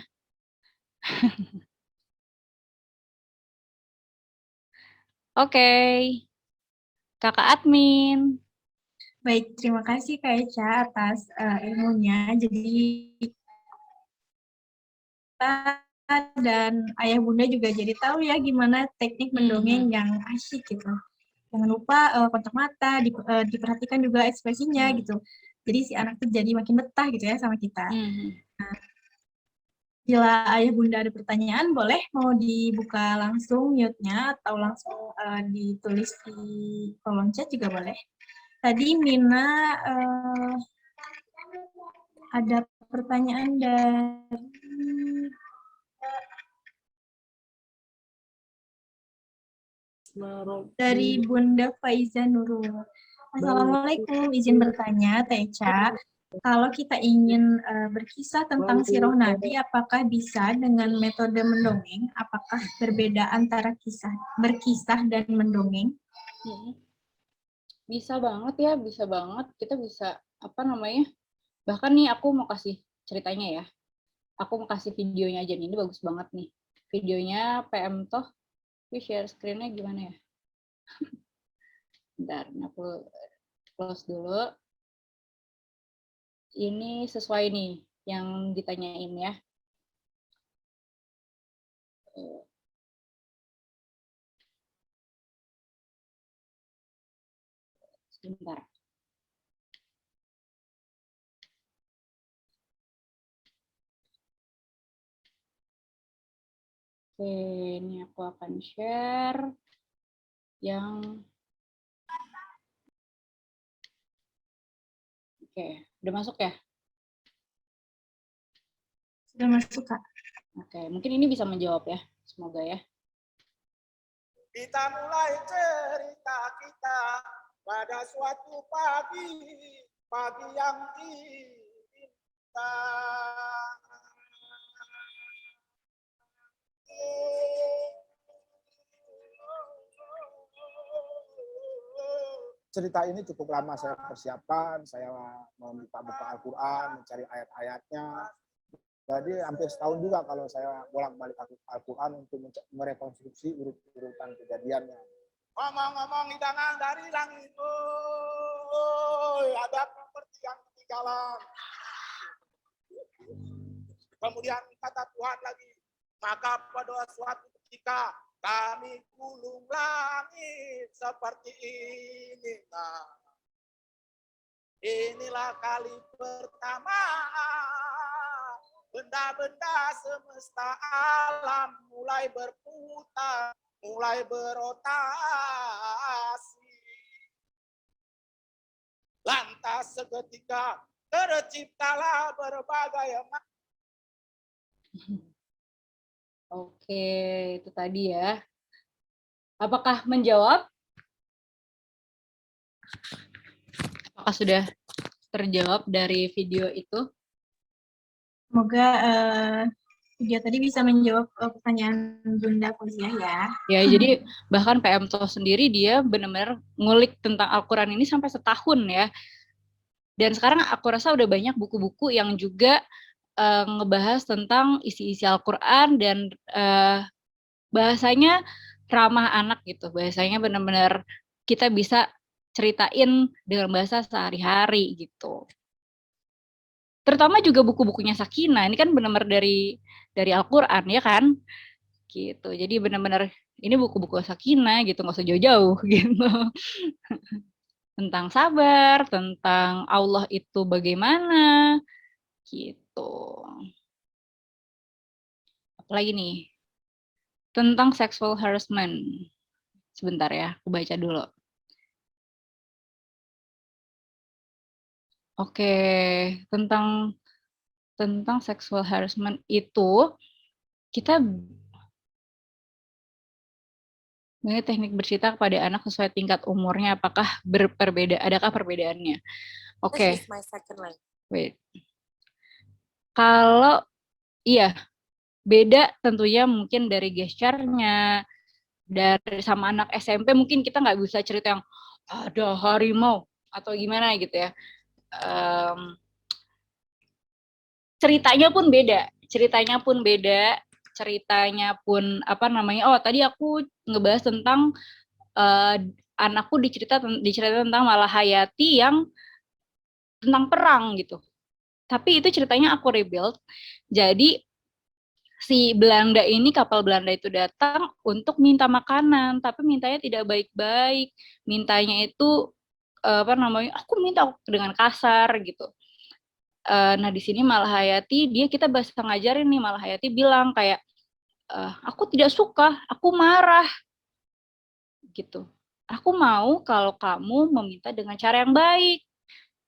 Oke, Kakak admin. Baik, terima kasih Kak Eca atas ilmunya. Jadi kita dan ayah bunda juga jadi tahu ya gimana teknik mendongeng yang asyik gitu. Jangan lupa kontak mata, diperhatikan juga ekspresinya gitu. Jadi si anak tuh jadi makin betah gitu ya sama kita. Nah, bila ayah bunda ada pertanyaan, boleh mau dibuka langsung mute-nya atau langsung ditulis di kolom chat juga boleh. Tadi Mina ada pertanyaan dari Bunda Faiza Nurul. Assalamualaikum, izin bertanya, Teca. Kalau kita ingin berkisah tentang sirah Nabi, apakah bisa dengan metode mendongeng? Apakah berbeda antara berkisah dan mendongeng? Bisa banget ya, bisa banget. Kita bisa, apa namanya, bahkan nih aku mau kasih ceritanya ya. Aku mau kasih videonya aja nih, ini bagus banget nih. Videonya PM toh, tapi share screen-nya gimana ya? Bentar, aku close dulu. Ini sesuai nih yang ditanyain ya. Sebentar. Oke, ini aku akan share yang oke, udah masuk ya? Sudah masuk, Kak. Oke, mungkin ini bisa menjawab ya. Semoga ya. Kita mulai cerita kita pada suatu pagi yang indah. Cerita ini cukup lama saya persiapkan, saya membuka Al-Quran, mencari ayat-ayatnya. Jadi hampir setahun juga kalau saya bolak-balik Al-Quran untuk merekonstruksi urut-urutan kejadiannya. Ngomong-ngomong hidangan dari langit, ada seperti yang ketinggalan. Kemudian kata Tuhan lagi, maka pada suatu ketika kami gulung langit seperti ini. Nah, Inilah kali pertama benda-benda semesta alam mulai berputar, mulai berotasi. Lantas seketika terciptalah berbagai Oke, itu tadi ya. Apakah menjawab? Apakah sudah terjawab dari video itu? Semoga video tadi bisa menjawab pertanyaan Bunda Fauziah ya. Ya, jadi bahkan PM Toh sendiri dia benar-benar ngulik tentang Al-Quran ini sampai setahun ya. Dan sekarang aku rasa udah banyak buku-buku yang juga ngebahas tentang isi-isi Al-Quran dan bahasanya ramah anak gitu. Bahasanya benar-benar kita bisa ceritain dengan bahasa sehari-hari gitu. Terutama juga buku-bukunya Sakinah, ini kan benar-benar dari Al-Quran ya kan? Gitu. Jadi benar-benar ini buku-buku Sakinah gitu, nggak usah jauh-jauh gitu. Tentang sabar, tentang Allah itu bagaimana, gitu. Apalagi nih, tentang sexual harassment. Sebentar ya, aku baca dulu. Oke, tentang sexual harassment itu kita ini teknik bercerita kepada anak sesuai tingkat umurnya, apakah adakah perbedaannya? Oke. This is my second language. Wait. Kalau iya, beda tentunya mungkin dari gesture-nya, dari sama anak SMP mungkin kita nggak bisa cerita yang ada harimau atau gimana gitu ya. Ceritanya pun beda, ceritanya pun apa namanya, oh tadi aku ngebahas tentang anakku dicerita tentang Malahayati yang tentang perang gitu. Tapi itu ceritanya aku rebuild. Jadi si Belanda ini, kapal Belanda itu datang untuk minta makanan, tapi mintanya tidak baik-baik. Mintanya itu apa namanya? Aku minta dengan kasar gitu. Nah di sini Malahayati kita bahasa ngajarin nih, Malahayati bilang kayak aku tidak suka, aku marah gitu. Aku mau kalau kamu meminta dengan cara yang baik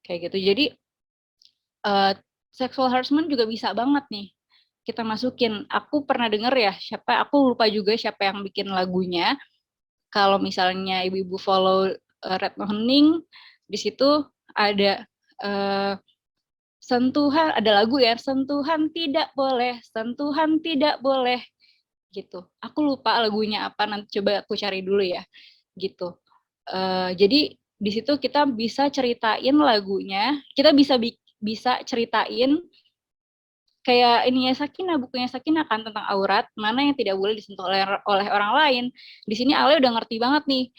kayak gitu. Jadi sexual harassment juga bisa banget nih kita masukin. Aku pernah denger ya, aku lupa juga siapa yang bikin lagunya. Kalau misalnya ibu-ibu follow Retno Hening, di situ ada sentuhan, ada lagu ya, sentuhan tidak boleh gitu. Aku lupa lagunya apa, nanti coba aku cari dulu ya gitu. Jadi di situ kita bisa ceritain lagunya, kita bisa ceritain kayak ininya Sakinah, bukunya Sakinah kan tentang aurat, mana yang tidak boleh disentuh oleh orang lain. Di sini Ale udah ngerti banget nih.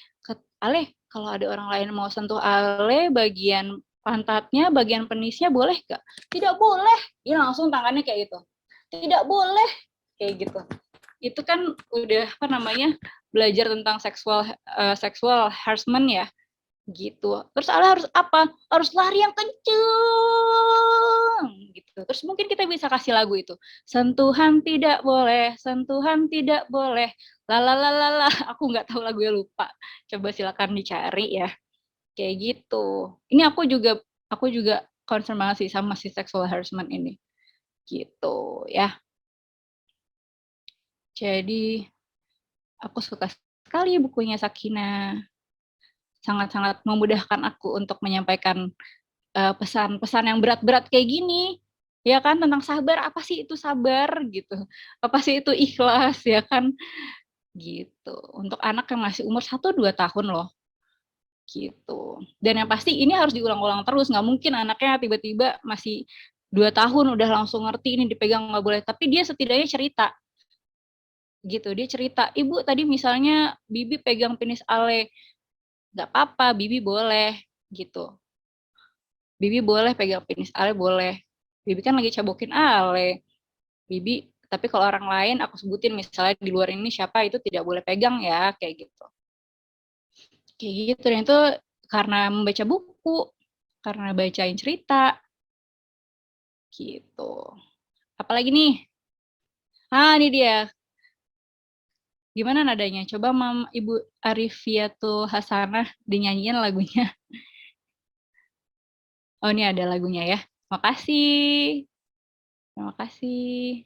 Ale, kalau ada orang lain mau sentuh Ale bagian pantatnya, bagian penisnya boleh gak? Tidak boleh. Dia langsung tangannya kayak gitu. Tidak boleh. Kayak gitu. Itu kan udah apa namanya? Belajar tentang sexual harassment ya. Gitu. Terus Ale harus apa? Harus lari yang kenceng gitu. Terus mungkin kita bisa kasih lagu itu. Sentuhan tidak boleh, sentuhan tidak boleh. Lalalala, aku nggak tahu lagunya, lupa. Coba silakan dicari ya. Kayak gitu. Ini aku juga concern banget sih sama si sexual harassment ini. Gitu ya. Jadi aku suka sekali bukunya Sakinah. Sangat-sangat memudahkan aku untuk menyampaikan pesan-pesan yang berat-berat kayak gini, ya kan, tentang sabar. Apa sih itu sabar gitu, apa sih itu ikhlas, ya kan, gitu, untuk anak yang masih umur 1-2 tahun loh, gitu. Dan yang pasti ini harus diulang-ulang terus, nggak mungkin anaknya tiba-tiba masih 2 tahun udah langsung ngerti ini dipegang nggak boleh, tapi dia setidaknya cerita, gitu, dia cerita, ibu tadi misalnya Bibi pegang penis Ale, nggak apa-apa, Bibi boleh, gitu. Bibi boleh pegang penis Ale, boleh. Bibi kan lagi cabokin Ale. Bibi, tapi kalau orang lain aku sebutin misalnya di luar ini siapa, itu tidak boleh pegang ya, kayak gitu. Kayak gitu, dan itu karena membaca buku. karena bacain cerita. Gitu. Apalagi nih? Ini dia. Gimana nadanya? Coba Ibu Arifiatul Hasanah dinyanyiin lagunya. Oh, ini ada lagunya ya. Makasih. Terima kasih.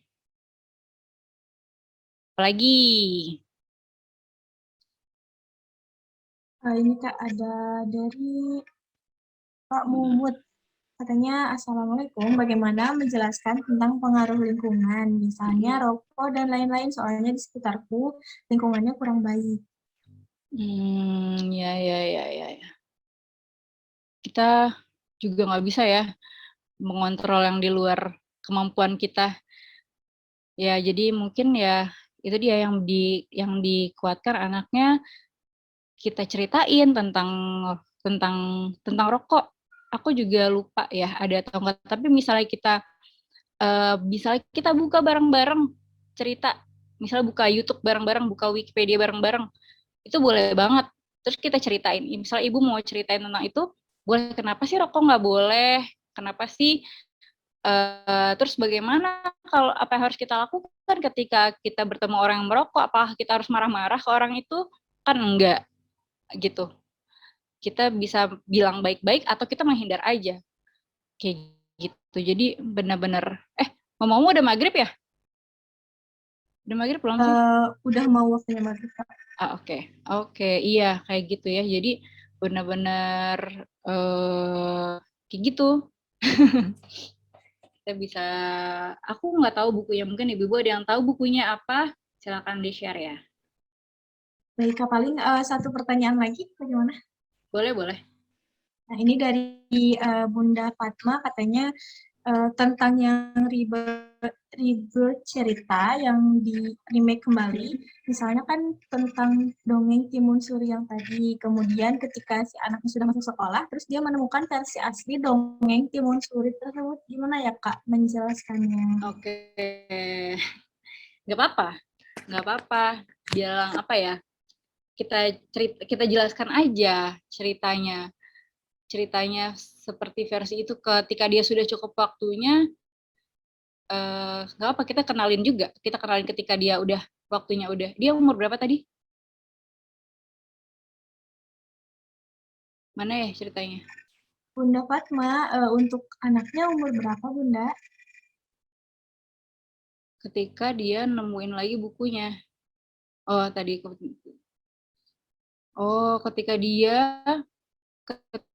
Apalagi? Ini Kak ada dari Pak Mumut. Katanya, Assalamualaikum, bagaimana menjelaskan tentang pengaruh lingkungan, misalnya rokok dan lain-lain, soalnya di sekitarku lingkungannya kurang baik. Ya. Kita juga nggak bisa ya mengontrol yang di luar kemampuan kita. Ya, jadi mungkin ya itu dia yang dikuatkan anaknya kita ceritain tentang rokok. Aku juga lupa ya ada atau enggak. Tapi misalnya kita buka bareng-bareng cerita, misalnya buka YouTube bareng-bareng, buka Wikipedia bareng-bareng, itu boleh banget. Terus kita ceritain, misalnya ibu mau ceritain tentang itu, boleh. Kenapa sih rokok nggak boleh? Kenapa sih? Terus bagaimana kalau apa yang harus kita lakukan ketika kita bertemu orang yang merokok? Apakah kita harus marah-marah ke orang itu? Kan enggak gitu. Kita bisa bilang baik-baik atau kita menghindar aja. Kayak gitu. Jadi benar-benar ngomong-ngomong udah maghrib ya? Udah maghrib belum sih? Udah mau waktunya maghrib, Kak. Oke, iya kayak gitu ya. Jadi benar-benar kayak gitu. Kita bisa, aku nggak tahu bukunya, mungkin ibu-ibu ada yang tahu bukunya apa? Silakan di-share ya. Baik, Kak, paling satu pertanyaan lagi, bagaimana? Boleh. Nah, ini dari Bunda Fatma, katanya tentang yang reboot cerita yang di remake kembali, misalnya kan tentang dongeng Timun Suri yang tadi, kemudian ketika si anaknya sudah masuk sekolah, terus dia menemukan versi asli dongeng Timun Suri tersebut, gimana ya Kak menjelaskannya? Oke, nggak apa-apa. Bilang apa ya? Kita jelaskan aja ceritanya seperti versi itu ketika dia sudah cukup waktunya. Nggak apa, kita kenalin ketika dia udah waktunya udah. Dia umur berapa tadi? Mana ya ceritanya? Bunda Fatma, untuk anaknya umur berapa Bunda? Ketika dia nemuin lagi bukunya.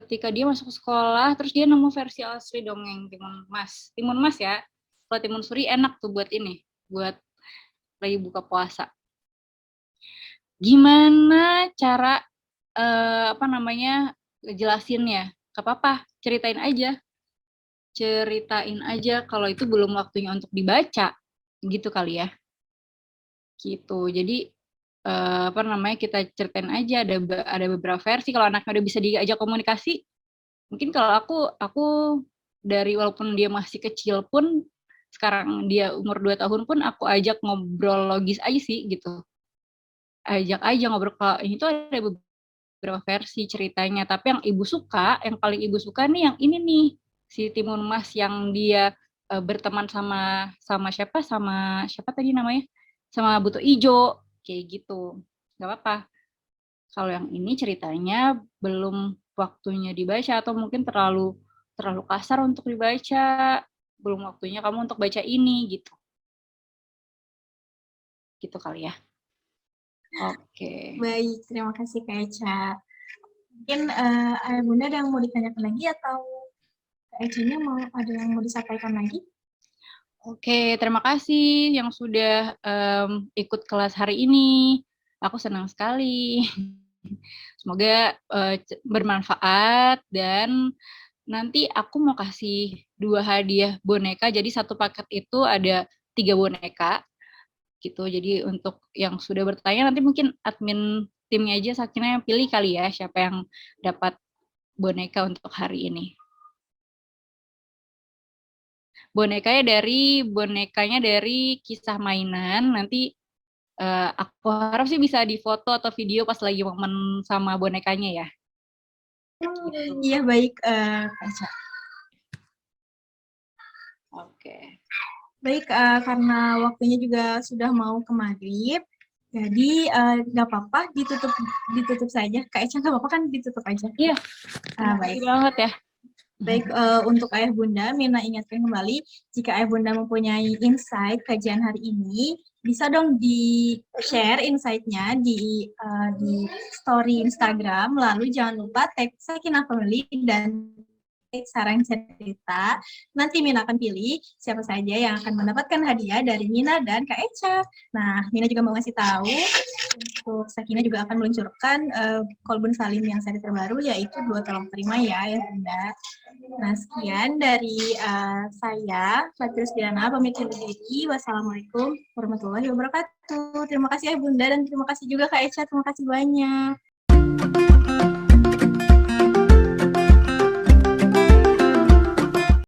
Ketika dia masuk sekolah, terus dia nemu versi asli dongeng Timun Mas ya. Kalau Timun Suri enak tuh buat lagi buka puasa. Gimana cara jelasinnya? Gak apa-apa, ceritain aja kalau itu belum waktunya untuk dibaca, gitu kali ya. Gitu. Jadi kita ceritain aja, ada beberapa versi. Kalau anaknya udah bisa diajak komunikasi, mungkin kalau aku dari walaupun dia masih kecil pun, sekarang dia umur 2 tahun pun aku ajak ngobrol logis aja sih gitu. Ajak aja ngobrol, kalau ini tuh ada beberapa versi ceritanya, tapi yang paling ibu suka nih yang ini nih, si Timun Mas yang dia berteman sama siapa tadi namanya? Sama Buto Ijo, kayak gitu. Gak apa-apa. Kalau yang ini ceritanya belum waktunya dibaca atau mungkin terlalu kasar untuk dibaca, belum waktunya kamu untuk baca ini gitu. Gitu kali ya. Oke. Baik, terima kasih Kak Eca. Mungkin Ayah Bunda ada yang mau ditanyakan lagi atau Kak Ecanya ada yang mau disampaikan lagi? Oke, terima kasih yang sudah ikut kelas hari ini. Aku senang sekali. Semoga bermanfaat, dan nanti aku mau kasih 2 hadiah boneka. Jadi satu paket itu ada 3 boneka gitu. Jadi untuk yang sudah bertanya, nanti mungkin admin timnya aja Sakina yang pilih kali ya siapa yang dapat boneka untuk hari ini. Bonekanya dari Kisah Mainan. Nanti aku harap sih bisa difoto atau video pas lagi momen sama bonekanya ya. Iya baik, Kak Eca. Oke. Baik, karena waktunya juga sudah mau ke maghrib, jadi nggak apa-apa ditutup saja. Kak Eca nggak apa-apa kan ditutup aja? Iya. Baik. Banget ya. Baik, untuk Ayah Bunda, Mina ingatkan kembali, jika Ayah Bunda mempunyai insight kajian hari ini, bisa dong di-share insight-nya di story Instagram, lalu jangan lupa tag Sakinah Family dan saran cerita. Nanti Mina akan pilih siapa saja yang akan mendapatkan hadiah dari Mina dan Kak Eca. Nah, Mina juga mau ngasih tahu, untuk Sakinah juga akan meluncurkan kolbun salim yang seri terbaru, yaitu 2 tolong terima ya Bunda. Nah, sekian dari saya, Fatir Diana, pamit undur diri. Wassalamualaikum warahmatullahi wabarakatuh. Terima kasih ya Bunda, dan terima kasih juga Kak Eca, terima kasih banyak.